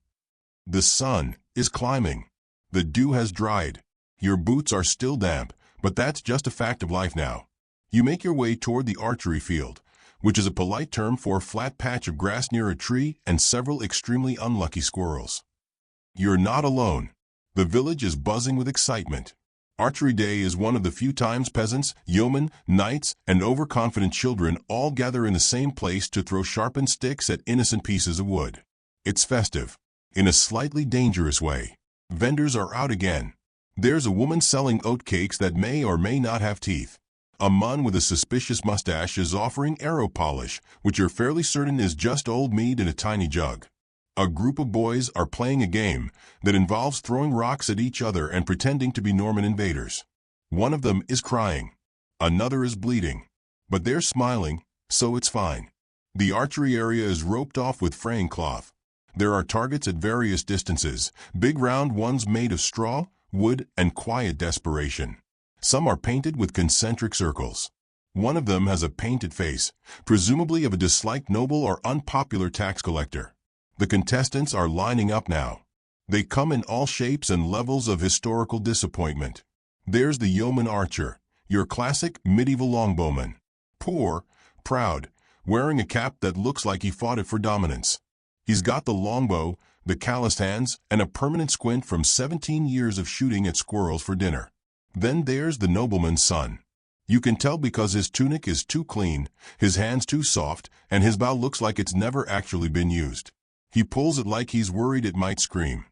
The sun is climbing. The dew has dried. Your boots are still damp, but that's just a fact of life now. You make your way toward the archery field, which is a polite term for a flat patch of grass near a tree and several extremely unlucky squirrels. You're not alone. The village is buzzing with excitement. Archery day is one of the few times peasants, yeomen, knights, and overconfident children all gather in the same place to throw sharpened sticks at innocent pieces of wood. It's festive, in a slightly dangerous way. Vendors are out again. There's a woman selling oat cakes that may or may not have teeth. A man with a suspicious mustache is offering arrow polish, which you're fairly certain is just old mead in a tiny jug. A group of boys are playing a game that involves throwing rocks at each other and pretending to be Norman invaders. One of them is crying. Another is bleeding. But they're smiling, so it's fine. The archery area is roped off with fraying cloth. There are targets at various distances, big round ones made of straw, wood, and quiet desperation. Some are painted with concentric circles. One of them has a painted face, presumably of a disliked noble or unpopular tax collector. The contestants are lining up now. They come in all shapes and levels of historical disappointment. There's the yeoman archer, your classic medieval longbowman. Poor, proud, wearing a cap that looks like he fought it for dominance. He's got the longbow, the calloused hands, and a permanent squint from 17 years of shooting at squirrels for dinner. Then there's the nobleman's son. You can tell because his tunic is too clean, his hands too soft, and his bow looks like it's never actually been used. He pulls it like he's worried it might scream.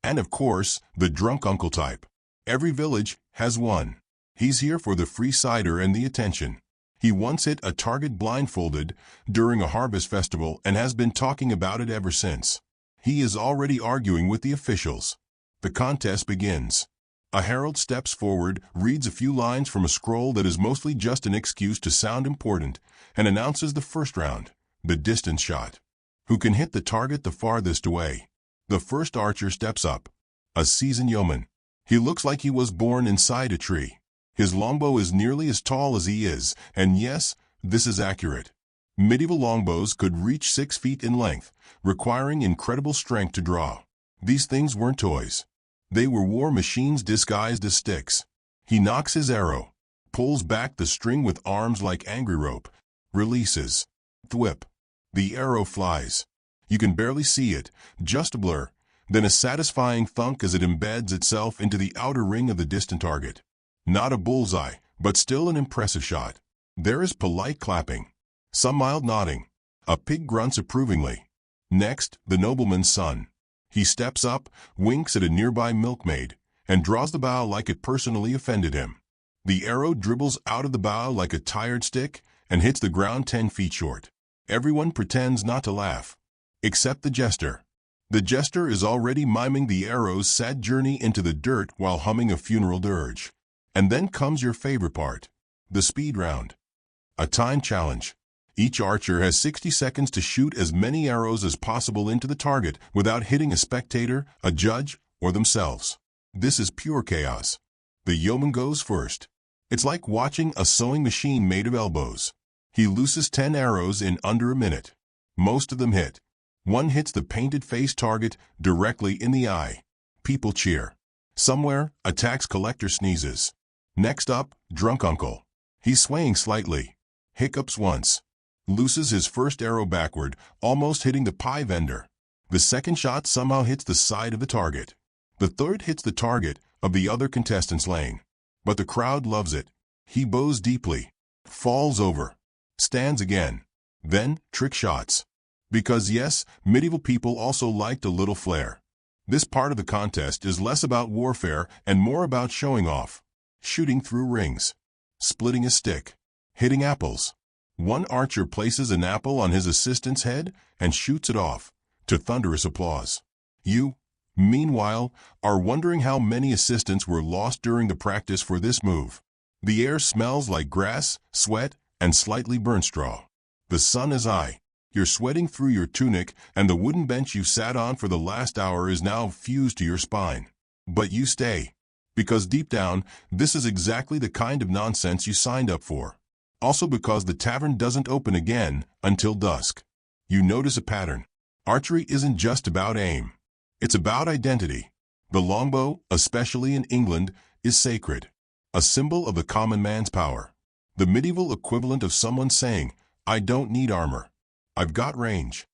And of course, the drunk uncle type. Every village has one. He's here for the free cider and the attention. He once hit a target blindfolded during a harvest festival and has been talking about it ever since. He is already arguing with the officials. The contest begins. A herald steps forward, reads a few lines from a scroll that is mostly just an excuse to sound important, and announces the first round, the distance shot. Who can hit the target the farthest away? The first archer steps up. A seasoned yeoman. He looks like he was born inside a tree. His longbow is nearly as tall as he is, and yes, This is accurate. Medieval longbows could reach 6 feet in length, requiring incredible strength to draw. These things weren't toys. They were war machines disguised as sticks. He nocks his arrow, pulls back the string with arms like angry rope, releases. Thwip. The arrow flies. You can barely see it, just a blur, then a satisfying thunk as it embeds itself into the outer ring of the distant target. Not a bullseye, but still an impressive shot. There is polite clapping, some mild nodding. A pig grunts approvingly. Next, the nobleman's son. He steps up, winks at a nearby milkmaid, and draws the bow like it personally offended him. The arrow dribbles out of the bow like a tired stick and hits the ground 10 feet short. Everyone pretends not to laugh, except the jester. The jester is already miming the arrow's sad journey into the dirt while humming a funeral dirge. And then comes your favorite part, the speed round. A time challenge. Each archer has 60 seconds to shoot as many arrows as possible into the target without hitting a spectator, a judge, or themselves. This is pure chaos. The yeoman goes first. It's like watching a sewing machine made of elbows. He looses 10 arrows in under a minute. Most of them hit. One hits the painted-faced target directly in the eye. People cheer. Somewhere, a tax collector sneezes. Next up, drunk uncle. He's swaying slightly. Hiccups once. Looses his first arrow backward, almost hitting the pie vendor. The second shot somehow hits the side of the target. The third hits the target of the other contestant's lane. But the crowd loves it. He bows deeply. Falls over. Stands again. Then, trick shots. Because yes, medieval people also liked a little flair. This part of the contest is less about warfare and more about showing off. Shooting through rings. Splitting a stick. Hitting apples. One archer places an apple on his assistant's head and shoots it off, to thunderous applause. You, meanwhile, are wondering how many assistants were lost during the practice for this move. The air smells like grass, sweat, and slightly burnt straw. The sun is high. You're sweating through your tunic, and the wooden bench you sat on for the last hour is now fused to your spine. But you stay. Because deep down, this is exactly the kind of nonsense you signed up for. Also because the tavern doesn't open again until dusk. You notice a pattern. Archery isn't just about aim. It's about identity. The longbow, especially in England, is sacred. A symbol of the common man's power. The medieval equivalent of someone saying, "I don't need armor. I've got range."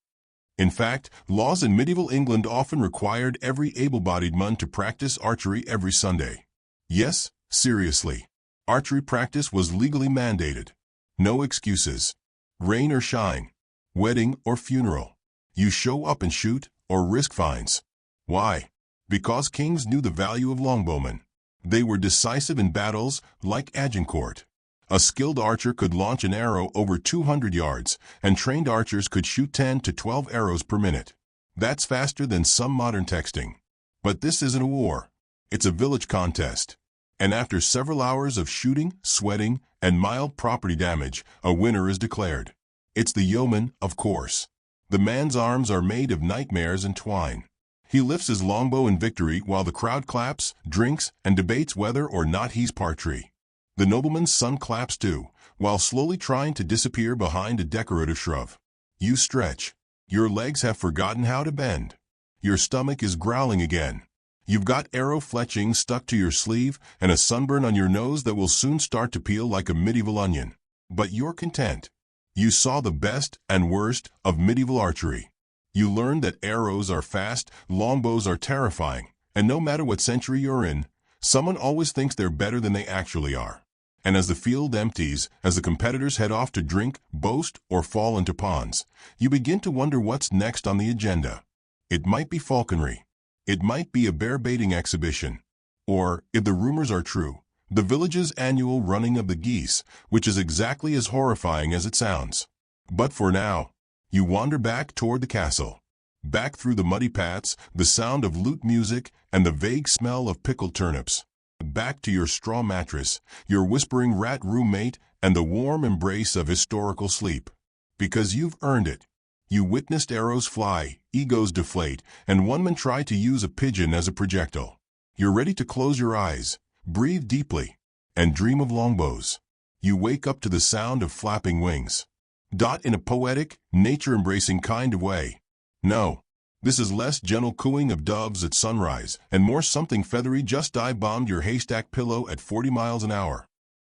In fact, laws in medieval England often required every able-bodied man to practice archery every Sunday. Yes, seriously. Archery practice was legally mandated. No excuses. Rain or shine. Wedding or funeral. You show up and shoot, or risk fines. Why? Because kings knew the value of longbowmen. They were decisive in battles, like Agincourt. A skilled archer could launch an arrow over 200 yards, and trained archers could shoot 10 to 12 arrows per minute. That's faster than some modern texting. But this isn't a war. It's a village contest. And after several hours of shooting, sweating, and mild property damage, a winner is declared. It's the yeoman, of course. The man's arms are made of nightmares and twine. He lifts his longbow in victory while the crowd claps, drinks, and debates whether or not he's partry. The nobleman's son claps too, while slowly trying to disappear behind a decorative shrub. You stretch. Your legs have forgotten how to bend. Your stomach is growling again. You've got arrow fletchings stuck to your sleeve and a sunburn on your nose that will soon start to peel like a medieval onion. But you're content. You saw the best and worst of medieval archery. You learned that arrows are fast, longbows are terrifying, and no matter what century you're in, someone always thinks they're better than they actually are. And as the field empties, as the competitors head off to drink, boast, or fall into ponds, you begin to wonder what's next on the agenda. It might be falconry. It might be a bear baiting exhibition. Or, if the rumors are true, the village's annual running of the geese, which is exactly as horrifying as it sounds. But for now, you wander back toward the castle. Back through the muddy paths, the sound of lute music, and the vague smell of pickled turnips. Back to your straw mattress, your whispering rat roommate, and the warm embrace of historical sleep. Because you've earned it. You witnessed arrows fly, egos deflate, and one man try to use a pigeon as a projectile. You're ready to close your eyes, breathe deeply, and dream of longbows. You wake up to the sound of flapping wings. Dot in a poetic, nature-embracing kind of way. No. This is less gentle cooing of doves at sunrise, and more something feathery just dive-bombed your haystack pillow at 40 miles an hour.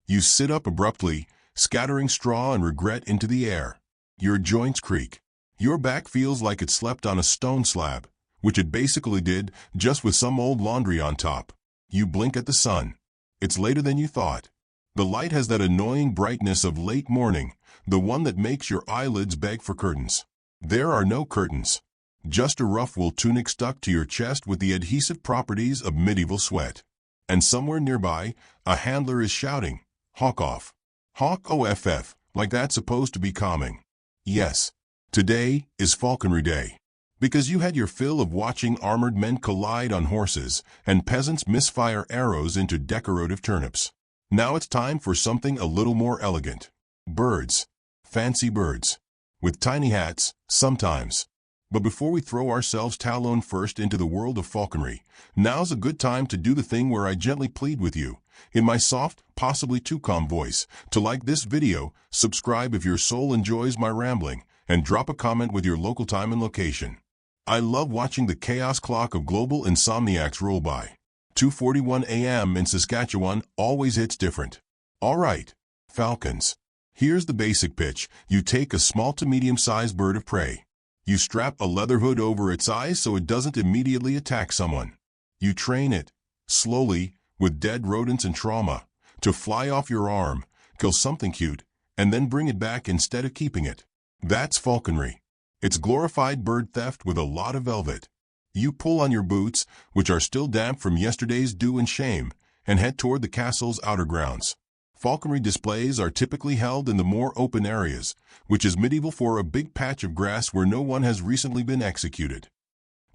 You sit up abruptly, scattering straw and regret into the air. Your joints creak. Your back feels like it slept on a stone slab, which it basically did, just with some old laundry on top. You blink at the sun. It's later than you thought. The light has that annoying brightness of late morning, the one that makes your eyelids beg for curtains. There are no curtains. Just a rough wool tunic stuck to your chest with the adhesive properties of medieval sweat. And somewhere nearby, a handler is shouting, "Hawk off." Hawk off, like that's supposed to be calming. Yes, today is falconry day. Because you had your fill of watching armored men collide on horses and peasants misfire arrows into decorative turnips. Now it's time for something a little more elegant. Birds. Fancy birds. With tiny hats, sometimes. But before we throw ourselves talon first into the world of falconry, now's a good time to do the thing where I gently plead with you, in my soft, possibly too calm voice, to like this video, subscribe if your soul enjoys my rambling, and drop a comment with your local time and location. I love watching the chaos clock of global insomniacs roll by. 2:41 a.m. in Saskatchewan always hits different. All right, falcons. Here's the basic pitch. You take a small to medium-sized bird of prey. You strap a leather hood over its eyes so it doesn't immediately attack someone. You train it, slowly, with dead rodents and trauma, to fly off your arm, kill something cute, and then bring it back instead of keeping it. That's falconry. It's glorified bird theft with a lot of velvet. You pull on your boots, which are still damp from yesterday's dew and shame, and head toward the castle's outer grounds. Falconry displays are typically held in the more open areas, which is medieval for a big patch of grass where no one has recently been executed.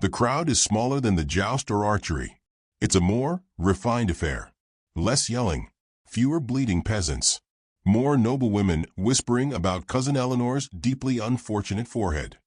The crowd is smaller than the joust or archery. It's a more refined affair. Less yelling, fewer bleeding peasants, more noble women whispering about Cousin Eleanor's deeply unfortunate forehead.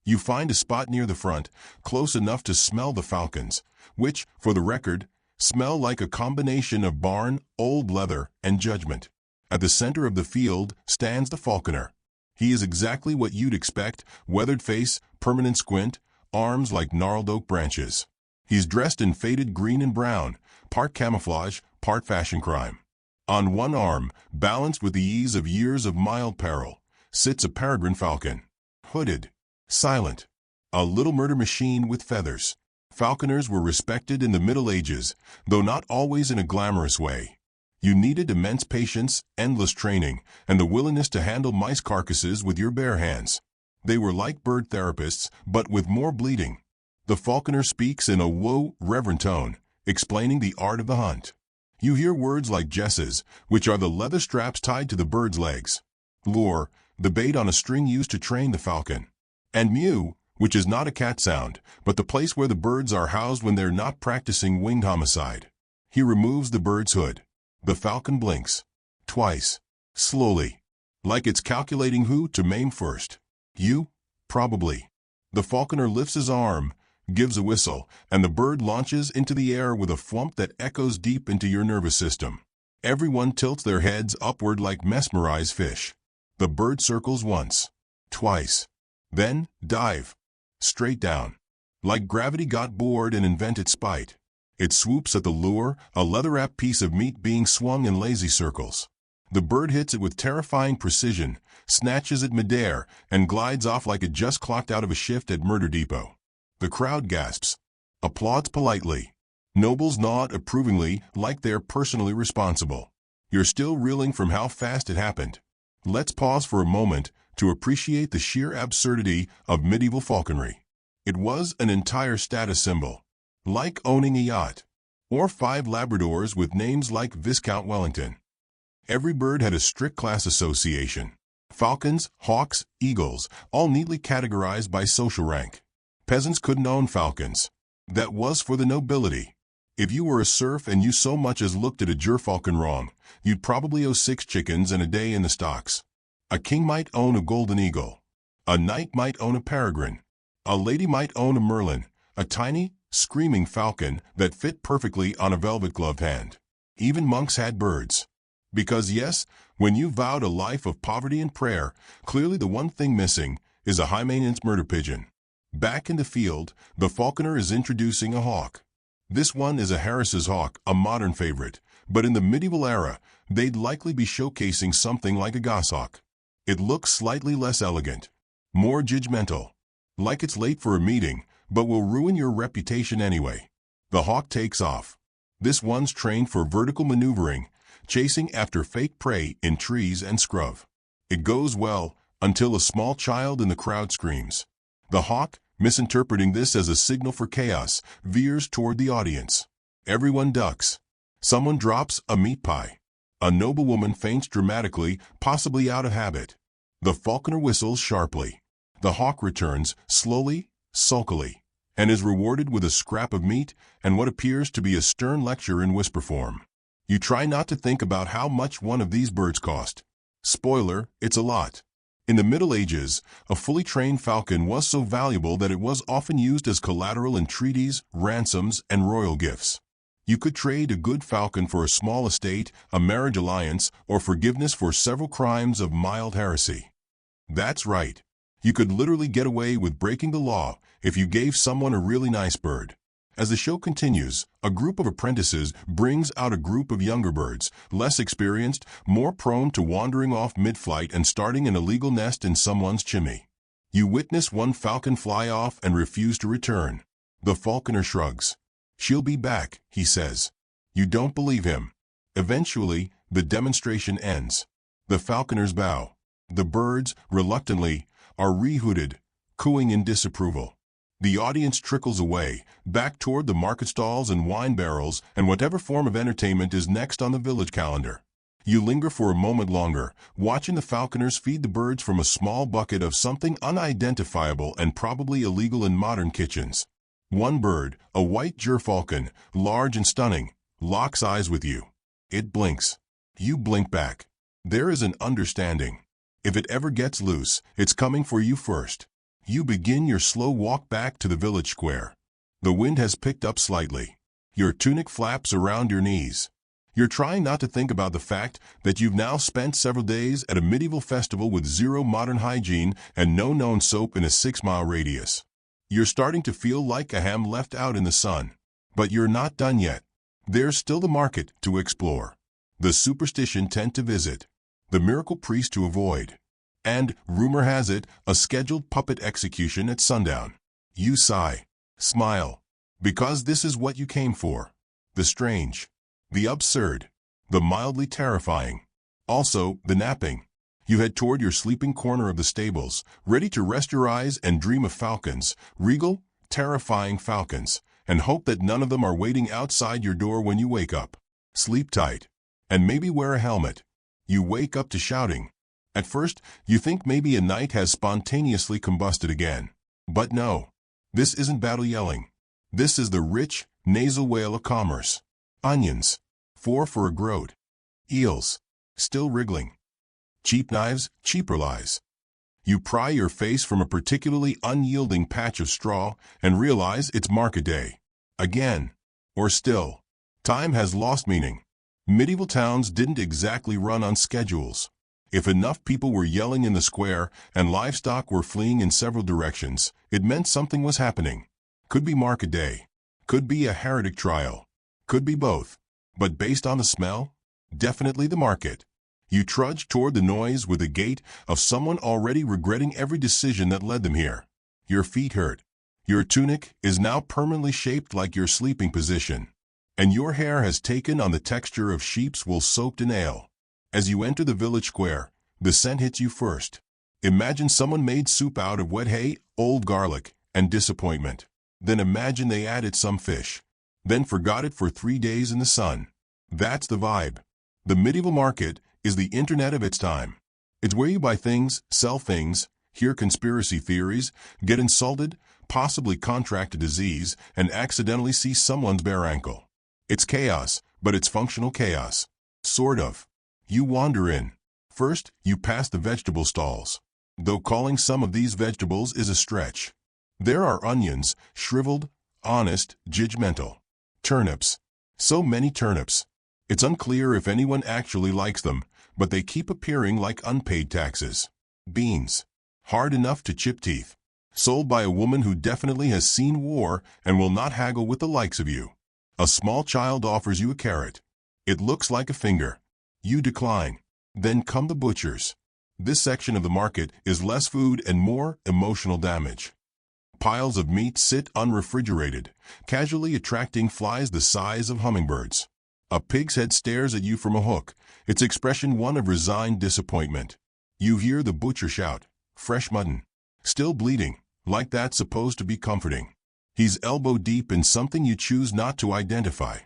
You find a spot near the front, close enough to smell the falcons, which, for the record, smell like a combination of barn, old leather, and judgment. At the center of the field stands the falconer. He is exactly what you'd expect, weathered face, permanent squint, arms like gnarled oak branches. He's dressed in faded green and brown, part camouflage, part fashion crime. On one arm, balanced with the ease of years of mild peril, sits a peregrine falcon. Hooded. Silent. A little murder machine with feathers. Falconers were respected in the Middle Ages, though not always in a glamorous way. You needed immense patience, endless training, and the willingness to handle mice carcasses with your bare hands. They were like bird therapists, but with more bleeding. The falconer speaks in a low, reverent tone, explaining the art of the hunt. You hear words like jesses, which are the leather straps tied to the bird's legs. Lure, the bait on a string used to train the falcon. And mew, which is not a cat sound, but the place where the birds are housed when they're not practicing winged homicide. He removes the bird's hood. The falcon blinks. Twice. Slowly. Like it's calculating who to maim first. You? Probably. The falconer lifts his arm, gives a whistle, and the bird launches into the air with a flump that echoes deep into your nervous system. Everyone tilts their heads upward like mesmerized fish. The bird circles once. Twice. Then, dive. Straight down. Like gravity got bored and invented spite. It swoops at the lure, a leather-wrapped piece of meat being swung in lazy circles. The bird hits it with terrifying precision, snatches it midair, and glides off like it just clocked out of a shift at Murder Depot. The crowd gasps. Applauds politely. Nobles nod approvingly like they're personally responsible. You're still reeling from how fast it happened. Let's pause for a moment to appreciate the sheer absurdity of medieval falconry. It was an entire status symbol, like owning a yacht, or 5 Labradors with names like Viscount Wellington. Every bird had a strict class association. Falcons, hawks, eagles, all neatly categorized by social rank. Peasants couldn't own falcons. That was for the nobility. If you were a serf and you so much as looked at a gerfalcon wrong, you'd probably owe 6 chickens and a day in the stocks. A king might own a golden eagle. A knight might own a peregrine. A lady might own a merlin, a tiny, screaming falcon that fit perfectly on a velvet-gloved hand. Even monks had birds. Because yes, when you vowed a life of poverty and prayer, clearly the one thing missing is a high-maintenance murder pigeon. Back in the field, the falconer is introducing a hawk. This one is a Harris's hawk, a modern favorite, but in the medieval era, they'd likely be showcasing something like a goshawk. It looks slightly less elegant, more judgmental, like it's late for a meeting, but will ruin your reputation anyway. The hawk takes off. This one's trained for vertical maneuvering, chasing after fake prey in trees and scrub. It goes well until a small child in the crowd screams. The hawk, misinterpreting this as a signal for chaos, veers toward the audience. Everyone ducks. Someone drops a meat pie. A noblewoman faints dramatically, possibly out of habit. The falconer whistles sharply. The hawk returns, slowly, sulkily, and is rewarded with a scrap of meat and what appears to be a stern lecture in whisper form. You try not to think about how much one of these birds cost. Spoiler, it's a lot. In the Middle Ages, a fully trained falcon was so valuable that it was often used as collateral in treaties, ransoms, and royal gifts. You could trade a good falcon for a small estate, a marriage alliance, or forgiveness for several crimes of mild heresy. That's right. You could literally get away with breaking the law if you gave someone a really nice bird. As the show continues, a group of apprentices brings out a group of younger birds, less experienced, more prone to wandering off mid-flight and starting an illegal nest in someone's chimney. You witness one falcon fly off and refuse to return. The falconer shrugs. "She'll be back," he says. You don't believe him. Eventually, the demonstration ends. The falconers bow. The birds, reluctantly, are rehooted, cooing in disapproval. The audience trickles away, back toward the market stalls and wine barrels and whatever form of entertainment is next on the village calendar. You linger for a moment longer, watching the falconers feed the birds from a small bucket of something unidentifiable and probably illegal in modern kitchens. One bird, a white gerfalcon, large and stunning, locks eyes with you. It blinks. You blink back. There is an understanding. If it ever gets loose, it's coming for you first. You begin your slow walk back to the village square. The wind has picked up slightly. Your tunic flaps around your knees. You're trying not to think about the fact that you've now spent several days at a medieval festival with zero modern hygiene and no known soap in a 6-mile radius. You're starting to feel like a ham left out in the sun. But you're not done yet. There's still the market to explore, the superstition tent to visit, the miracle priest to avoid, and, rumor has it, a scheduled puppet execution at sundown. You sigh, smile, because this is what you came for. The strange, the absurd, the mildly terrifying. Also, the napping. You head toward your sleeping corner of the stables, ready to rest your eyes and dream of falcons, regal, terrifying falcons, and hope that none of them are waiting outside your door when you wake up. Sleep tight, and maybe wear a helmet. You wake up to shouting. At first, you think maybe a knight has spontaneously combusted again. But no, this isn't battle yelling. This is the rich, nasal wail of commerce. Onions, 4 for a groat. Eels, still wriggling. Cheap knives, cheaper lies. You pry your face from a particularly unyielding patch of straw and realize it's market day. Again. Or still. Time has lost meaning. Medieval towns didn't exactly run on schedules. If enough people were yelling in the square and livestock were fleeing in several directions, it meant something was happening. Could be market day. Could be a heretic trial. Could be both. But based on the smell, definitely the market. You trudge toward the noise with the gait of someone already regretting every decision that led them here. Your feet hurt. Your tunic is now permanently shaped like your sleeping position. And your hair has taken on the texture of sheep's wool soaked in ale. As you enter the village square, the scent hits you first. Imagine someone made soup out of wet hay, old garlic, and disappointment. Then imagine they added some fish. Then forgot it for 3 days in the sun. That's the vibe. The medieval market is the internet of its time. It's where you buy things, sell things, hear conspiracy theories, get insulted, possibly contract a disease, and accidentally see someone's bare ankle. It's chaos, but it's functional chaos. Sort of. You wander in. First, you pass the vegetable stalls. Though calling some of these vegetables is a stretch. There are onions, shriveled, honest, judgmental. Turnips. So many turnips. It's unclear if anyone actually likes them, but they keep appearing like unpaid taxes. Beans. Hard enough to chip teeth. Sold by a woman who definitely has seen war and will not haggle with the likes of you. A small child offers you a carrot. It looks like a finger. You decline. Then come the butchers. This section of the market is less food and more emotional damage. Piles of meat sit unrefrigerated, casually attracting flies the size of hummingbirds. A pig's head stares at you from a hook, its expression one of resigned disappointment. You hear the butcher shout, "Fresh mutton. Still bleeding," like that's supposed to be comforting. He's elbow deep in something you choose not to identify.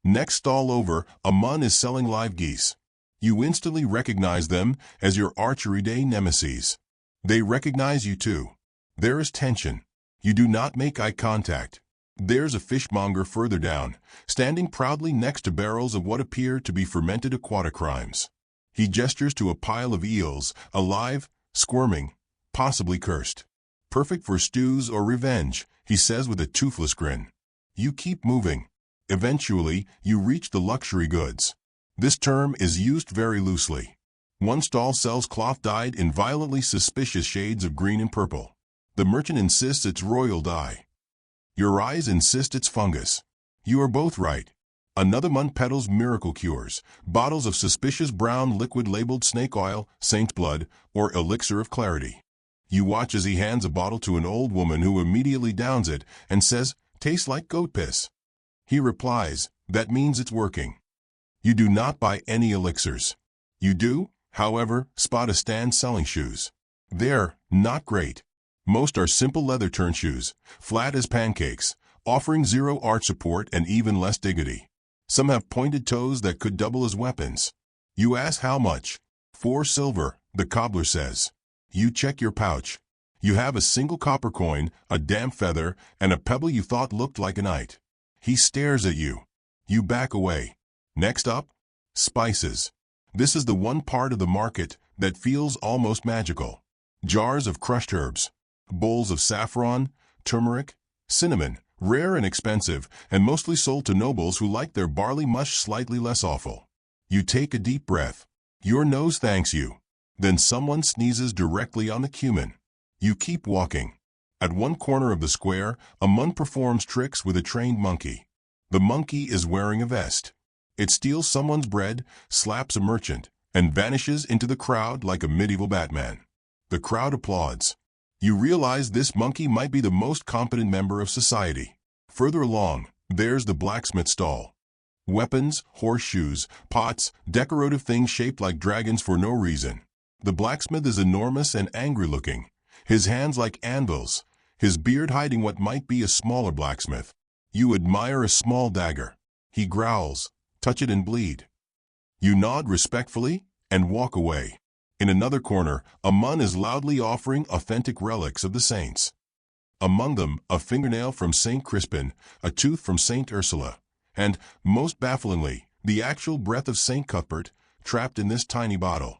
Next stall over, a man is selling live geese. You instantly recognize them as your archery day nemesis. They recognize you too. There is tension. You do not make eye contact. There's a fishmonger further down, standing proudly next to barrels of what appear to be fermented aquatic crimes. He gestures to a pile of eels, alive, squirming, possibly cursed. "Perfect for stews or revenge," he says with a toothless grin. You keep moving. Eventually, you reach the luxury goods. This term is used very loosely. One stall sells cloth dyed in violently suspicious shades of green and purple. The merchant insists it's royal dye. Your eyes insist it's fungus. You are both right. Another man peddles miracle cures, bottles of suspicious brown liquid labeled snake oil, saint's blood, or elixir of clarity. You watch as he hands a bottle to an old woman who immediately downs it and says, "Tastes like goat piss." He replies, "That means it's working." You do not buy any elixirs. You do, however, spot a stand selling shoes. They're not great. Most are simple leather turn shoes, flat as pancakes, offering zero arch support and even less dignity. Some have pointed toes that could double as weapons. You ask how much. "4 silver, the cobbler says. You check your pouch. You have a single copper coin, a damp feather, and a pebble you thought looked like a knight. He stares at you. You back away. Next up, spices. This is the one part of the market that feels almost magical. Jars of crushed herbs, bowls of saffron, turmeric, cinnamon, rare and expensive, and mostly sold to nobles who like their barley mush slightly less awful. You take a deep breath. Your nose thanks you. Then someone sneezes directly on the cumin. You keep walking. At one corner of the square, a man performs tricks with a trained monkey. The monkey is wearing a vest. It steals someone's bread, slaps a merchant, and vanishes into the crowd like a medieval Batman. The crowd applauds. You realize this monkey might be the most competent member of society. Further along, there's the blacksmith stall. Weapons, horseshoes, pots, decorative things shaped like dragons for no reason. The blacksmith is enormous and angry-looking, his hands like anvils, his beard hiding what might be a smaller blacksmith. You admire a small dagger. He growls, "Touch it and bleed." You nod respectfully and walk away. In another corner, a man is loudly offering authentic relics of the saints. Among them, a fingernail from Saint Crispin, a tooth from Saint Ursula, and, most bafflingly, the actual breath of Saint Cuthbert, trapped in this tiny bottle.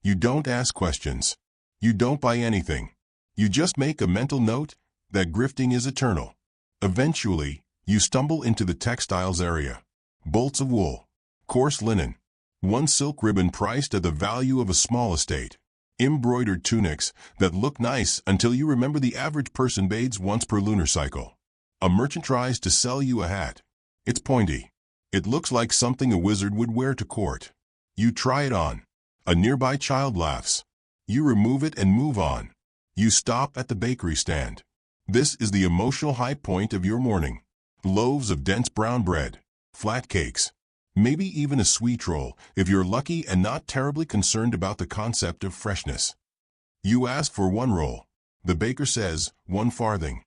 You don't ask questions. You don't buy anything. You just make a mental note that grifting is eternal. Eventually, you stumble into the textiles area. Bolts of wool, coarse linen, one silk ribbon priced at the value of a small estate, embroidered tunics that look nice until you remember the average person bathes once per lunar cycle. A merchant tries to sell you a hat. It's pointy. It looks like something a wizard would wear to court. You try it on. A nearby child laughs. You remove it and move on. You stop at the bakery stand. This is the emotional high point of your morning. Loaves of dense brown bread, flat cakes, maybe even a sweet roll if you're lucky and not terribly concerned about the concept of freshness. You ask for 1 roll. The baker says, 1 farthing.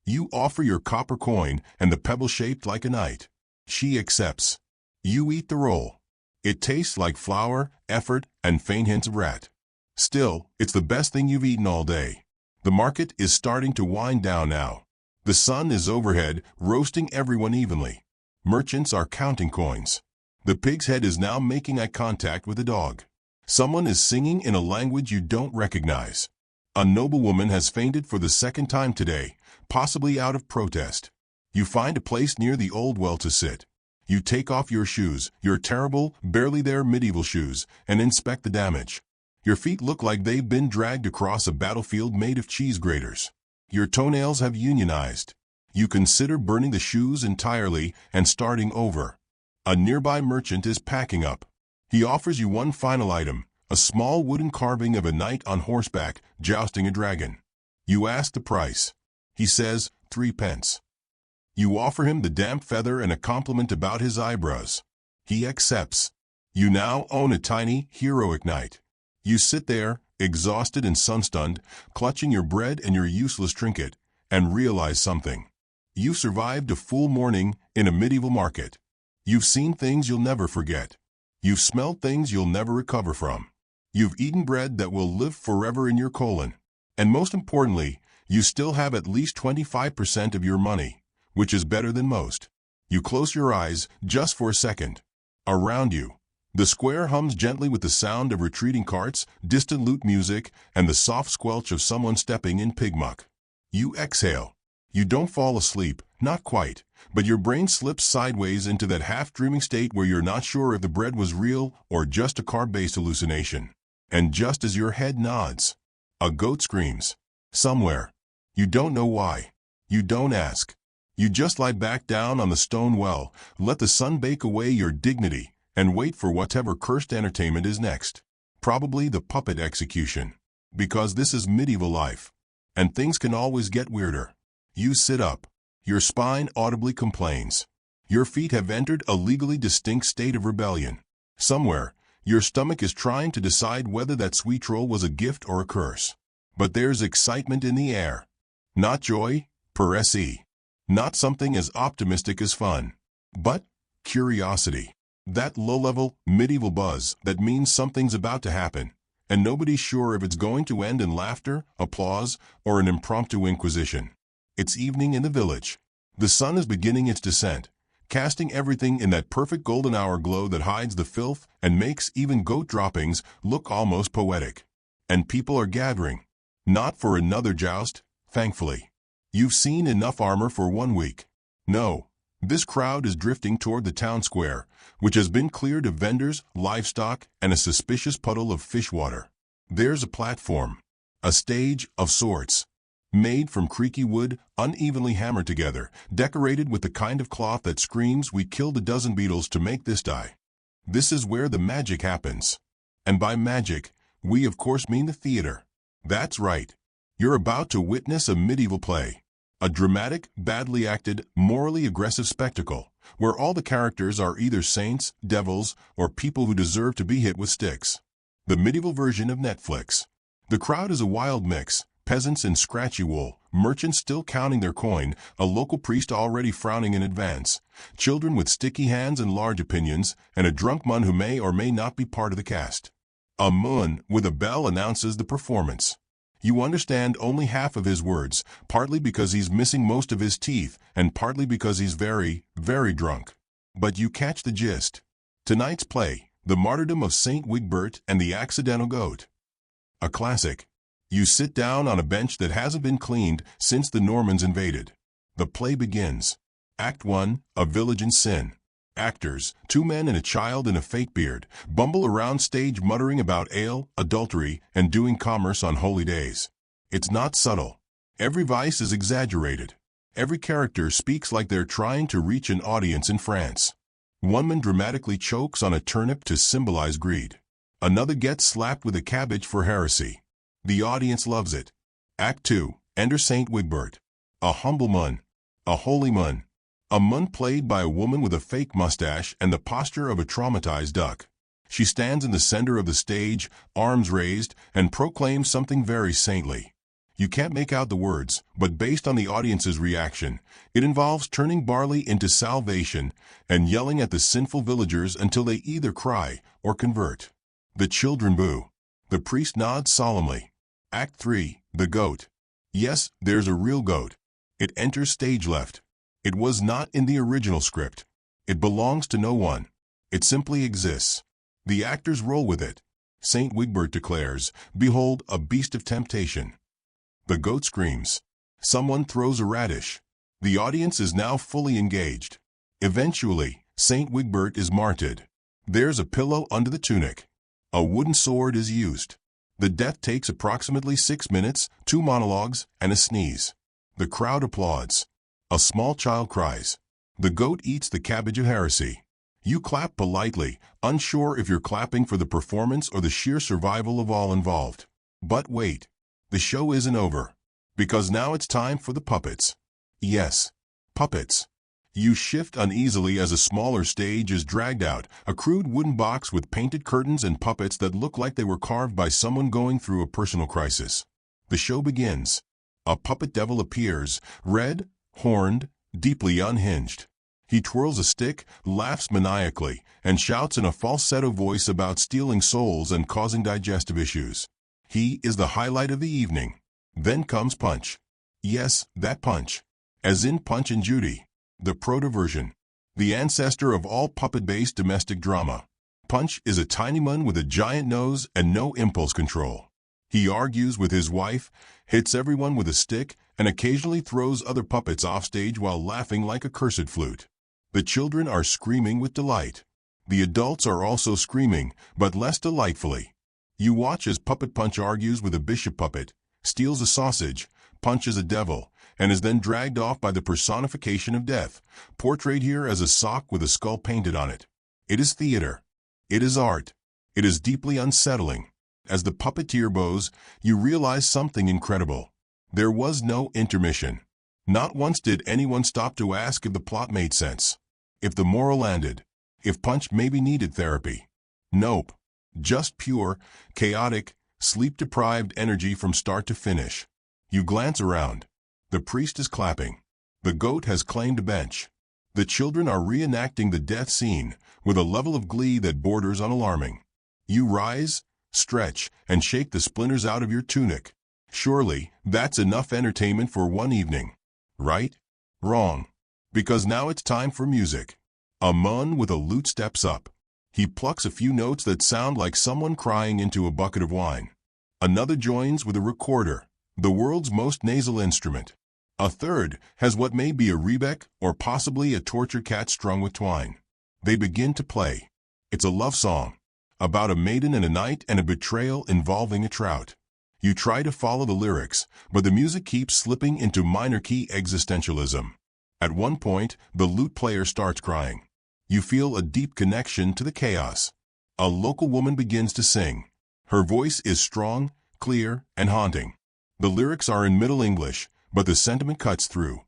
You offer your copper coin and the pebble shaped like a knight. She accepts. You eat the roll. It tastes like flour, effort, and faint hints of rat. Still, it's the best thing you've eaten all day. The market is starting to wind down now. The sun is overhead, roasting everyone evenly. Merchants are counting coins. The pig's head is now making eye contact with a dog. Someone is singing in a language you don't recognize. A noblewoman has fainted for the 2nd time today, possibly out of protest. You find a place near the old well to sit. You take off your shoes, your terrible, barely there medieval shoes, and inspect the damage. Your feet look like they've been dragged across a battlefield made of cheese graters. Your toenails have unionized. You consider burning the shoes entirely and starting over. A nearby merchant is packing up. He offers you one final item, a small wooden carving of a knight on horseback jousting a dragon. You ask the price. He says, 3 pence. You offer him the damp feather and a compliment about his eyebrows. He accepts. You now own a tiny, heroic knight. You sit there, exhausted and sun-stunned, clutching your bread and your useless trinket, and realize something. You've survived a full morning in a medieval market. You've seen things you'll never forget. You've smelled things you'll never recover from. You've eaten bread that will live forever in your colon. And most importantly, you still have at least 25% of your money, which is better than most. You close your eyes just for a second. Around you, the square hums gently with the sound of retreating carts, distant lute music, and the soft squelch of someone stepping in pig muck. You exhale. You don't fall asleep, not quite, but your brain slips sideways into that half-dreaming state where you're not sure if the bread was real or just a carb-based hallucination. And just as your head nods, a goat screams. Somewhere. You don't know why. You don't ask. You just lie back down on the stone well, let the sun bake away your dignity, and wait for whatever cursed entertainment is next. Probably the puppet execution. Because this is medieval life. And things can always get weirder. You sit up. Your spine audibly complains. Your feet have entered a legally distinct state of rebellion. Somewhere, your stomach is trying to decide whether that sweet roll was a gift or a curse. But there's excitement in the air. Not joy, per se. Not something as optimistic as fun. But curiosity. That low-level, medieval buzz that means something's about to happen, and nobody's sure if it's going to end in laughter, applause, or an impromptu inquisition. It's evening in the village. The sun is beginning its descent, casting everything in that perfect golden hour glow that hides the filth and makes even goat droppings look almost poetic. And people are gathering. Not for another joust, thankfully. You've seen enough armor for 1 week. No, this crowd is drifting toward the town square, which has been cleared of vendors, livestock, and a suspicious puddle of fish water. There's a platform, a stage of sorts, made from creaky wood, unevenly hammered together, decorated with the kind of cloth that screams we killed a dozen beetles to make this die. This is where the magic happens. And by magic, we of course mean the theater. That's right. You're about to witness a medieval play. A dramatic, badly acted, morally aggressive spectacle, where all the characters are either saints, devils, or people who deserve to be hit with sticks. The medieval version of Netflix. The crowd is a wild mix. Peasants in scratchy wool, merchants still counting their coin, a local priest already frowning in advance, children with sticky hands and large opinions, and a drunk man who may or may not be part of the cast. A mun with a bell announces the performance. You understand only half of his words, partly because he's missing most of his teeth, and partly because he's very, very drunk. But you catch the gist. Tonight's play, The Martyrdom of Saint Wigbert and the Accidental Goat. A classic. You sit down on a bench that hasn't been cleaned since the Normans invaded. The play begins. Act 1, A Village in Sin. Actors, 2 men and a child in a fake beard, bumble around stage muttering about ale, adultery, and doing commerce on holy days. It's not subtle. Every vice is exaggerated. Every character speaks like they're trying to reach an audience in France. One man dramatically chokes on a turnip to symbolize greed. Another gets slapped with a cabbage for heresy. The audience loves it. Act 2, Enter Saint Wigbert. A humble mun. A holy mun. A mun played by a woman with a fake mustache and the posture of a traumatized duck. She stands in the center of the stage, arms raised, and proclaims something very saintly. You can't make out the words, but based on the audience's reaction, it involves turning barley into salvation and yelling at the sinful villagers until they either cry or convert. The children boo. The priest nods solemnly. Act 3, The Goat. Yes, there's a real goat. It enters stage left. It was not in the original script. It belongs to no one. It simply exists. The actors roll with it. Saint Wigbert declares, "Behold, a beast of temptation." The goat screams. Someone throws a radish. The audience is now fully engaged. Eventually, Saint Wigbert is martyred. There's a pillow under the tunic. A wooden sword is used. The death takes approximately 6 minutes, 2 monologues, and a sneeze. The crowd applauds. A small child cries. The goat eats the cabbage of heresy. You clap politely, unsure if you're clapping for the performance or the sheer survival of all involved. But wait. The show isn't over. Because now it's time for the puppets. Yes, puppets. You shift uneasily as a smaller stage is dragged out, a crude wooden box with painted curtains and puppets that look like they were carved by someone going through a personal crisis. The show begins. A puppet devil appears, red, horned, deeply unhinged. He twirls a stick, laughs maniacally, and shouts in a falsetto voice about stealing souls and causing digestive issues. He is the highlight of the evening. Then comes Punch. Yes, that Punch. As in Punch and Judy. The proto-version. The ancestor of all puppet-based domestic drama. Punch is a tiny man with a giant nose and no impulse control. He argues with his wife, hits everyone with a stick, and occasionally throws other puppets offstage while laughing like a cursed flute. The children are screaming with delight. The adults are also screaming, but less delightfully. You watch as Puppet Punch argues with a bishop puppet, steals a sausage, punches a devil, and is then dragged off by the personification of death, portrayed here as a sock with a skull painted on it. It is theater. It is art. It is deeply unsettling. As the puppeteer bows, you realize something incredible. There was no intermission. Not once did anyone stop to ask if the plot made sense. If the moral landed. If Punch maybe needed therapy. Nope. Just pure, chaotic, sleep-deprived energy from start to finish. You glance around. The priest is clapping. The goat has claimed a bench. The children are reenacting the death scene with a level of glee that borders on alarming. You rise, stretch, and shake the splinters out of your tunic. Surely, that's enough entertainment for one evening. Right? Wrong. Because now it's time for music. A man with a lute steps up. He plucks a few notes that sound like someone crying into a bucket of wine. Another joins with a recorder, the world's most nasal instrument. A third has what may be a rebec or possibly a torture cat strung with twine. They begin to play. It's a love song. About a maiden and a knight and a betrayal involving a trout. You try to follow the lyrics, but the music keeps slipping into minor key existentialism. At one point, the lute player starts crying. You feel a deep connection to the chaos. A local woman begins to sing. Her voice is strong, clear, and haunting. The lyrics are in Middle English, but the sentiment cuts through.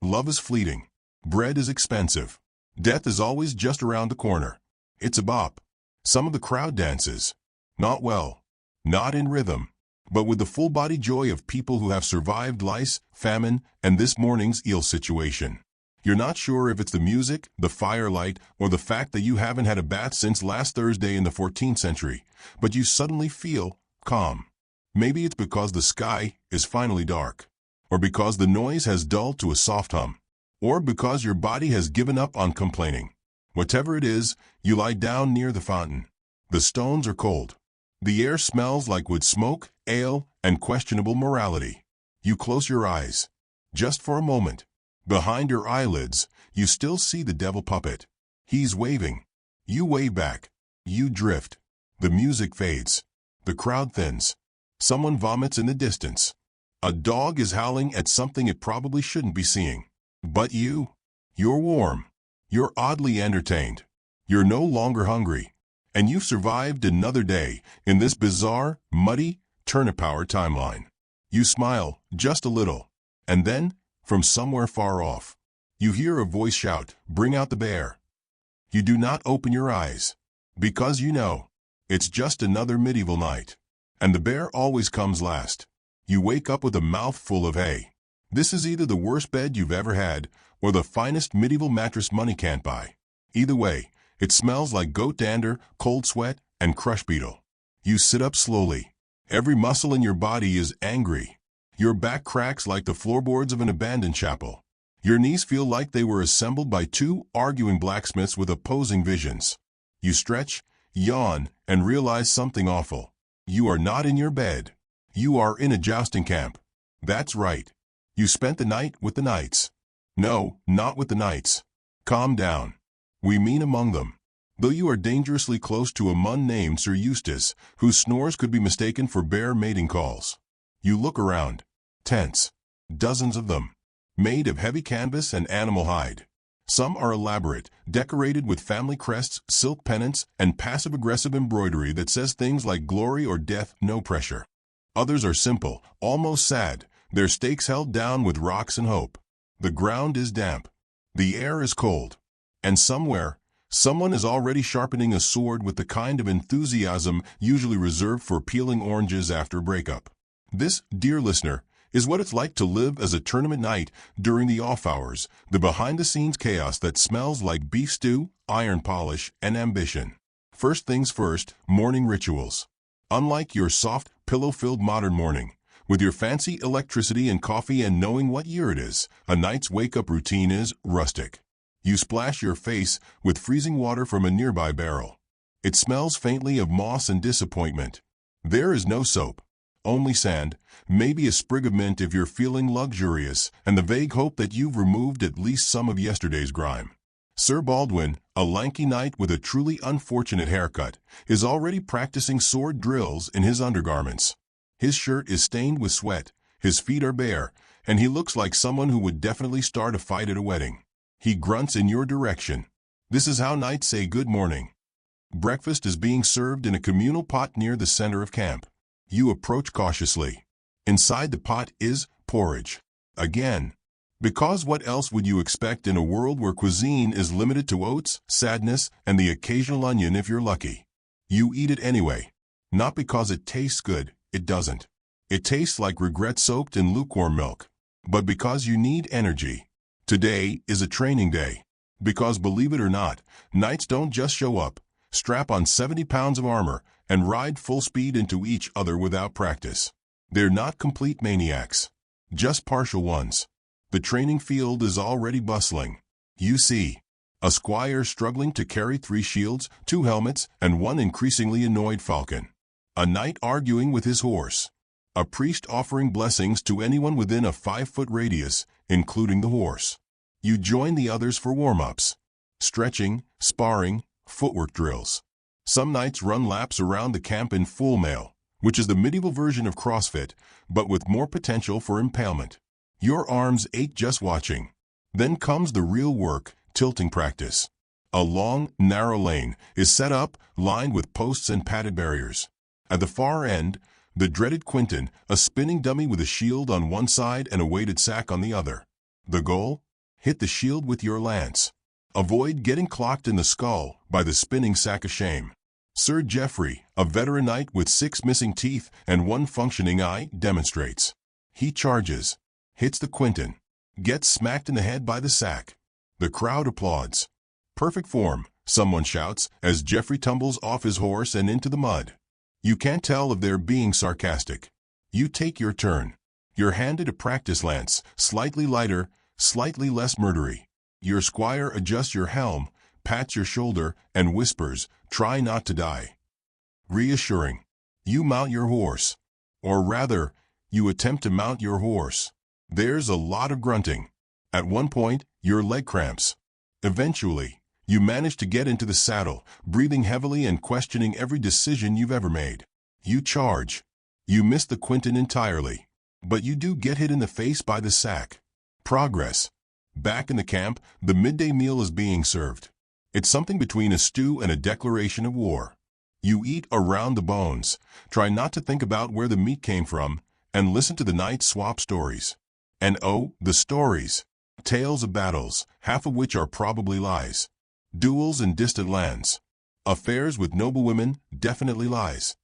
Love is fleeting. Bread is expensive. Death is always just around the corner. It's a bop. Some of the crowd dances. Not well. Not in rhythm. But with the full-body joy of people who have survived lice, famine, and this morning's eel situation. You're not sure if it's the music, the firelight, or the fact that you haven't had a bath since last Thursday in the 14th century, but you suddenly feel calm. Maybe it's because the sky is finally dark, or because the noise has dulled to a soft hum, or because your body has given up on complaining. Whatever it is, you lie down near the fountain. The stones are cold. The air smells like wood smoke, ale, and questionable morality. You close your eyes. Just for a moment. Behind your eyelids, you still see the devil puppet. He's waving. You wave back. You drift. The music fades. The crowd thins. Someone vomits in the distance. A dog is howling at something it probably shouldn't be seeing. But you're warm. You're oddly entertained. You're no longer hungry. And you've survived another day in this bizarre, muddy, turnip-hour timeline. You smile, just a little. And then, from somewhere far off, you hear a voice shout, "Bring out the bear." You do not open your eyes. Because you know, it's just another medieval night. And the bear always comes last. You wake up with a mouthful of hay. This is either the worst bed you've ever had, or the finest medieval mattress money can't buy. Either way, it smells like goat dander, cold sweat, and crush beetle. You sit up slowly. Every muscle in your body is angry. Your back cracks like the floorboards of an abandoned chapel. Your knees feel like they were assembled by two arguing blacksmiths with opposing visions. You stretch, yawn, and realize something awful. You are not in your bed. You are in a jousting camp. That's right. You spent the night with the knights. No, not with the knights. Calm down. We mean among them. Though you are dangerously close to a mun named Sir Eustace, whose snores could be mistaken for bear mating calls. You look around. Tents. Dozens of them. Made of heavy canvas and animal hide. Some are elaborate, decorated with family crests, silk pennants, and passive-aggressive embroidery that says things like glory or death, no pressure. Others are simple, almost sad, their stakes held down with rocks and hope. The ground is damp. The air is cold. And somewhere, someone is already sharpening a sword with the kind of enthusiasm usually reserved for peeling oranges after a breakup. This, dear listener, is what it's like to live as a tournament night during the off hours, the behind-the-scenes chaos that smells like beef stew, iron polish, and ambition. First things first, morning rituals. Unlike your soft, pillow-filled modern morning, with your fancy electricity and coffee and knowing what year it is, a night's wake-up routine is rustic. You splash your face with freezing water from a nearby barrel. It smells faintly of moss and disappointment. There is no soap. Only sand, maybe a sprig of mint if you're feeling luxurious, and the vague hope that you've removed at least some of yesterday's grime. Sir Baldwin, a lanky knight with a truly unfortunate haircut, is already practicing sword drills in his undergarments. His shirt is stained with sweat, his feet are bare, and he looks like someone who would definitely start a fight at a wedding. He grunts in your direction. This is how knights say good morning. Breakfast is being served in a communal pot near the center of camp. You approach cautiously. Inside the pot is porridge. Again. Because what else would you expect in a world where cuisine is limited to oats, sadness, and the occasional onion if you're lucky? You eat it anyway. Not because it tastes good, it doesn't. It tastes like regret soaked in lukewarm milk. But because you need energy. Today is a training day. Because believe it or not, knights don't just show up, strap on 70 pounds of armor, and ride full speed into each other without practice. They're not complete maniacs. Just partial ones. The training field is already bustling. You see a squire struggling to carry 3 shields, 2 helmets, and 1 increasingly annoyed falcon. A knight arguing with his horse. A priest offering blessings to anyone within a 5-foot radius, including the horse. You join the others for warm-ups. Stretching, sparring, footwork drills. Some knights run laps around the camp in full mail, which is the medieval version of CrossFit, but with more potential for impalement. Your arms ache just watching. Then comes the real work, tilting practice. A long, narrow lane is set up, lined with posts and padded barriers. At the far end, the dreaded Quinton, a spinning dummy with a shield on one side and a weighted sack on the other. The goal? Hit the shield with your lance. Avoid getting clocked in the skull by the spinning sack of shame. Sir Geoffrey, a veteran knight with 6 missing teeth and 1 functioning eye, demonstrates. He charges, hits the Quinton, gets smacked in the head by the sack. The crowd applauds. Perfect form, someone shouts as Geoffrey tumbles off his horse and into the mud. You can't tell if they're being sarcastic. You take your turn. You're handed a practice lance, slightly lighter, slightly less murdery. Your squire adjusts your helm, pats your shoulder, and whispers, "Try not to die." Reassuring. You mount your horse. Or rather, you attempt to mount your horse. There's a lot of grunting. At one point, your leg cramps. Eventually, you manage to get into the saddle, breathing heavily and questioning every decision you've ever made. You charge. You miss the Quinton entirely. But you do get hit in the face by the sack. Progress. Back in the camp, the midday meal is being served. It's something between a stew and a declaration of war. You eat around the bones, try not to think about where the meat came from, and listen to the knights swap stories. And oh, the stories. Tales of battles, half of which are probably lies. Duels in distant lands. Affairs with noble women, definitely lies.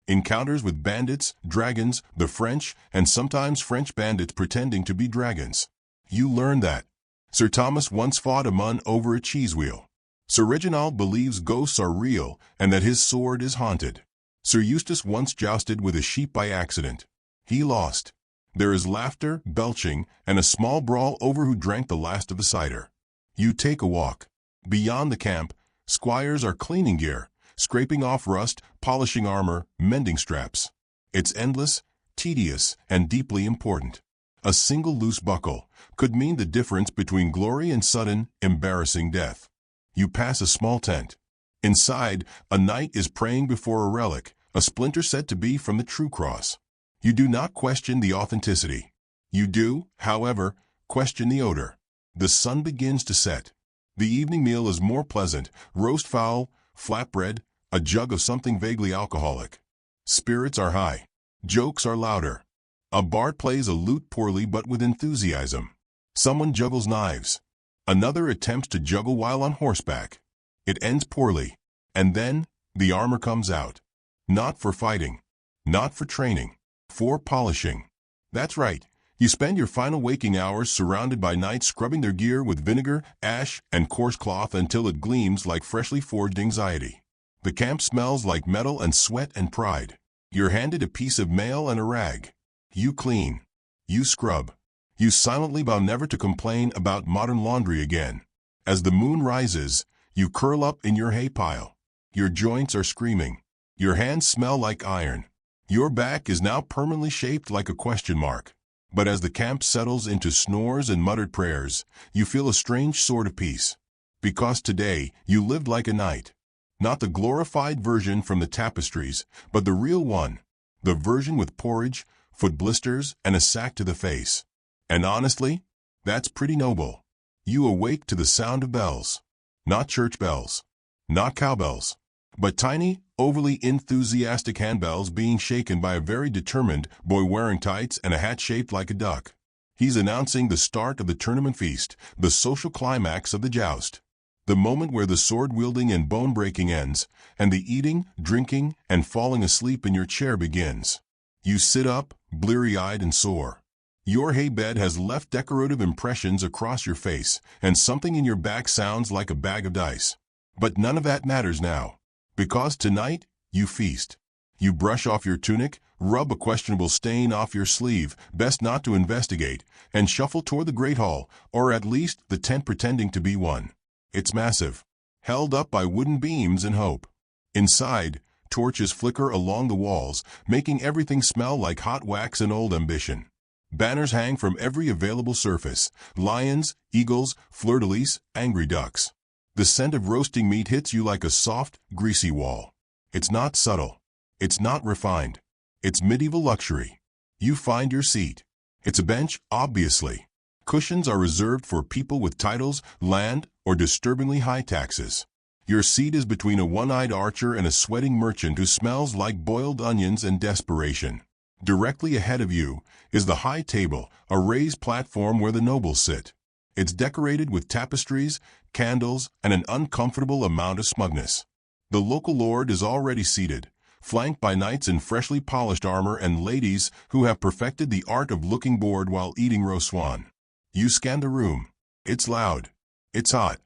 Encounters with bandits, dragons, the French, and sometimes French bandits pretending to be dragons. You learn that. Sir Thomas once fought a mun over a cheese wheel. Sir Reginald believes ghosts are real and that his sword is haunted. Sir Eustace once jousted with a sheep by accident. He lost. There is laughter, belching, and a small brawl over who drank the last of the cider. You take a walk. Beyond the camp, squires are cleaning gear, scraping off rust, polishing armor, mending straps. It's endless, tedious, and deeply important. A single loose buckle could mean the difference between glory and sudden, embarrassing death. You pass a small tent. Inside, a knight is praying before a relic, a splinter said to be from the true cross. You do not question the authenticity. You do, however, question the odor. The sun begins to set. The evening meal is more pleasant: roast fowl, flatbread, a jug of something vaguely alcoholic. Spirits are high. Jokes are louder. A bard plays a lute poorly but with enthusiasm. Someone juggles knives. Another attempts to juggle while on horseback. It ends poorly. And then, the armor comes out. Not for fighting. Not for training. For polishing. That's right. You spend your final waking hours surrounded by knights scrubbing their gear with vinegar, ash, and coarse cloth until it gleams like freshly forged anxiety. The camp smells like metal and sweat and pride. You're handed a piece of mail and a rag. You clean. You scrub. You silently vow never to complain about modern laundry again. As the moon rises, you curl up in your hay pile. Your joints are screaming. Your hands smell like iron. Your back is now permanently shaped like a question mark. But as the camp settles into snores and muttered prayers, you feel a strange sort of peace. Because today, you lived like a knight. Not the glorified version from the tapestries, but the real one. The version with porridge, foot blisters, and a sack to the face. And honestly, that's pretty noble. You awake to the sound of bells. Not church bells. Not cowbells. But tiny, overly enthusiastic handbells being shaken by a very determined boy wearing tights and a hat shaped like a duck. He's announcing the start of the tournament feast, the social climax of the joust. The moment where the sword-wielding and bone-breaking ends, and the eating, drinking, and falling asleep in your chair begins. You sit up, bleary-eyed and sore. Your hay bed has left decorative impressions across your face, and something in your back sounds like a bag of dice. But none of that matters now. Because tonight, you feast. You brush off your tunic, rub a questionable stain off your sleeve, best not to investigate, and shuffle toward the great hall, or at least the tent pretending to be one. It's massive, held up by wooden beams and hope. Inside, torches flicker along the walls, making everything smell like hot wax and old ambition. Banners hang from every available surface: lions, eagles, fleur-de-lis, angry ducks. The scent of roasting meat hits you like a soft, greasy wall. It's not subtle. It's not refined. It's medieval luxury. You find your seat. It's a bench, obviously. Cushions are reserved for people with titles, land, or disturbingly high taxes. Your seat is between a one-eyed archer and a sweating merchant who smells like boiled onions and desperation. Directly ahead of you is the high table, a raised platform where the nobles sit. It's decorated with tapestries, candles, and an uncomfortable amount of smugness. The local lord is already seated, flanked by knights in freshly polished armor and ladies who have perfected the art of looking bored while eating roast swan. You scan the room. It's loud. It's hot.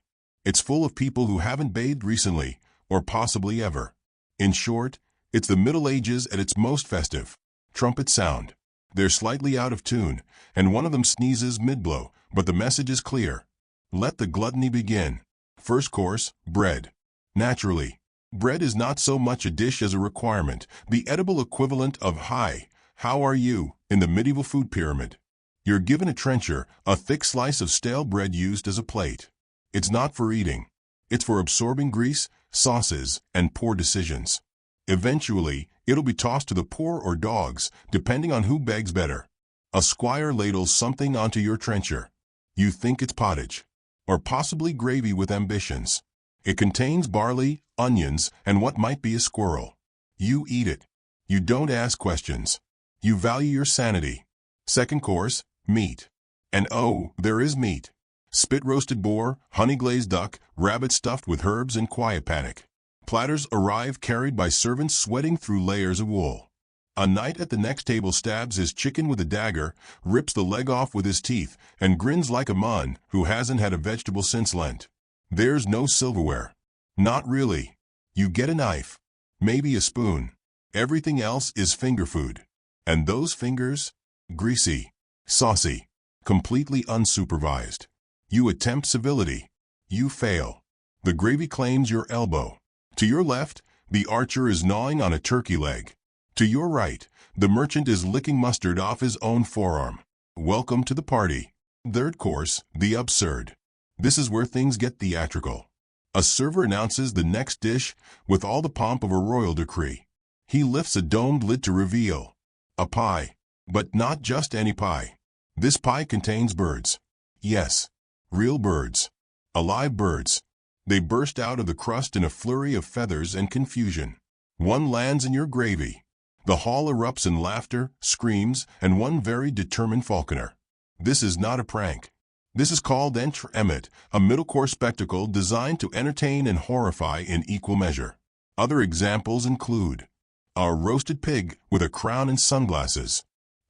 It's full of people who haven't bathed recently, or possibly ever. In short, it's the Middle Ages at its most festive. Trumpets sound. They're slightly out of tune, and one of them sneezes mid-blow, but the message is clear. Let the gluttony begin. First course, bread. Naturally, bread is not so much a dish as a requirement, the edible equivalent of "Hi, how are you?" in the medieval food pyramid. You're given a trencher, a thick slice of stale bread used as a plate. It's not for eating. It's for absorbing grease, sauces, and poor decisions. Eventually, it'll be tossed to the poor or dogs, depending on who begs better. A squire ladles something onto your trencher. You think it's pottage, or possibly gravy with ambitions. It contains barley, onions, and what might be a squirrel. You eat it. You don't ask questions. You value your sanity. Second course, meat. And oh, there is meat. Spit-roasted boar, honey-glazed duck, rabbit stuffed with herbs, and quiet panic. Platters arrive carried by servants sweating through layers of wool. A knight at the next table stabs his chicken with a dagger, rips the leg off with his teeth, and grins like a man who hasn't had a vegetable since Lent. There's no silverware. Not really. You get a knife. Maybe a spoon. Everything else is finger food. And those fingers? Greasy. Saucy. Completely unsupervised. You attempt civility. You fail. The gravy claims your elbow. To your left, the archer is gnawing on a turkey leg. To your right, the merchant is licking mustard off his own forearm. Welcome to the party. Third course, the absurd. This is where things get theatrical. A server announces the next dish with all the pomp of a royal decree. He lifts a domed lid to reveal a pie. But not just any pie. This pie contains birds. Yes, real birds. Alive birds. They burst out of the crust in a flurry of feathers and confusion. One lands in your gravy. The hall erupts in laughter, screams, and one very determined falconer. This is not a prank. This is called entertainment, a middle-course spectacle designed to entertain and horrify in equal measure. Other examples include a roasted pig with a crown and sunglasses,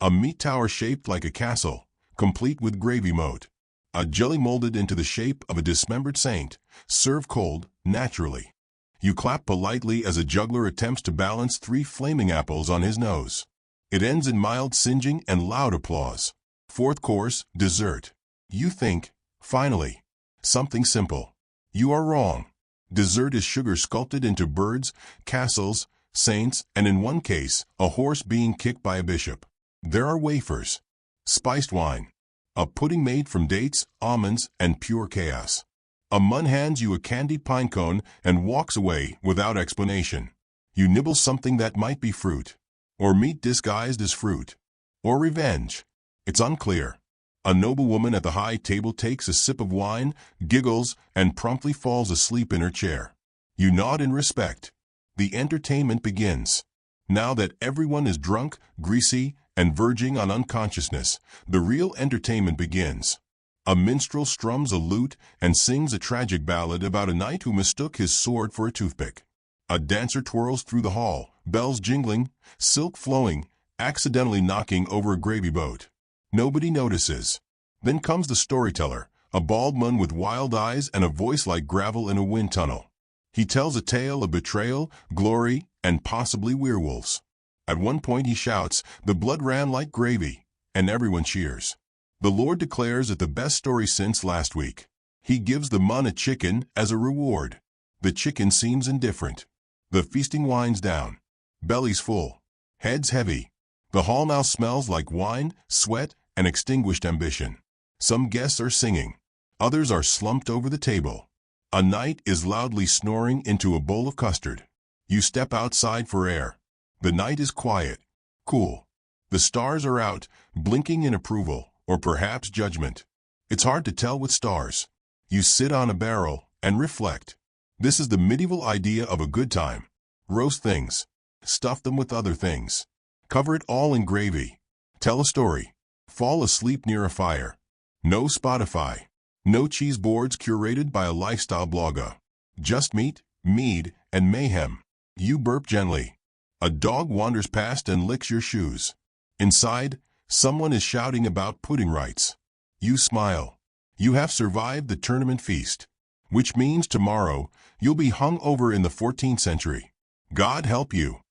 a meat tower shaped like a castle, complete with gravy moat, a jelly molded into the shape of a dismembered saint, served cold, naturally. You clap politely as a juggler attempts to balance 3 flaming apples on his nose. It ends in mild singeing and loud applause. Fourth course, dessert. You think, finally, something simple. You are wrong. Dessert is sugar sculpted into birds, castles, saints, and in one case, a horse being kicked by a bishop. There are wafers, spiced wine, a pudding made from dates, almonds, and pure chaos. A mun hands you a candied pine cone and walks away without explanation. You nibble something that might be fruit, or meat disguised as fruit, or revenge. It's unclear. A noblewoman at the high table takes a sip of wine, giggles, and promptly falls asleep in her chair. You nod in respect. The entertainment begins. Now that everyone is drunk, greasy, and verging on unconsciousness, the real entertainment begins. A minstrel strums a lute and sings a tragic ballad about a knight who mistook his sword for a toothpick. A dancer twirls through the hall, bells jingling, silk flowing, accidentally knocking over a gravy boat. Nobody notices. Then comes the storyteller, a bald man with wild eyes and a voice like gravel in a wind tunnel. He tells a tale of betrayal, glory, and possibly werewolves. At one point he shouts, "The blood ran like gravy," and everyone cheers. The Lord declares it the best story since last week. He gives the man a chicken as a reward. The chicken seems indifferent. The feasting winds down. Bellies full. Heads heavy. The hall now smells like wine, sweat, and extinguished ambition. Some guests are singing. Others are slumped over the table. A knight is loudly snoring into a bowl of custard. You step outside for air. The night is quiet, cool. The stars are out, blinking in approval, or perhaps judgment. It's hard to tell with stars. You sit on a barrel and reflect. This is the medieval idea of a good time. Roast things. Stuff them with other things. Cover it all in gravy. Tell a story. Fall asleep near a fire. No Spotify. No cheese boards curated by a lifestyle blogger. Just meat, mead, and mayhem. You burp gently. A dog wanders past and licks your shoes. Inside, someone is shouting about pudding rights. You smile. You have survived the tournament feast, which means tomorrow you'll be hung over in the 14th century. God help you.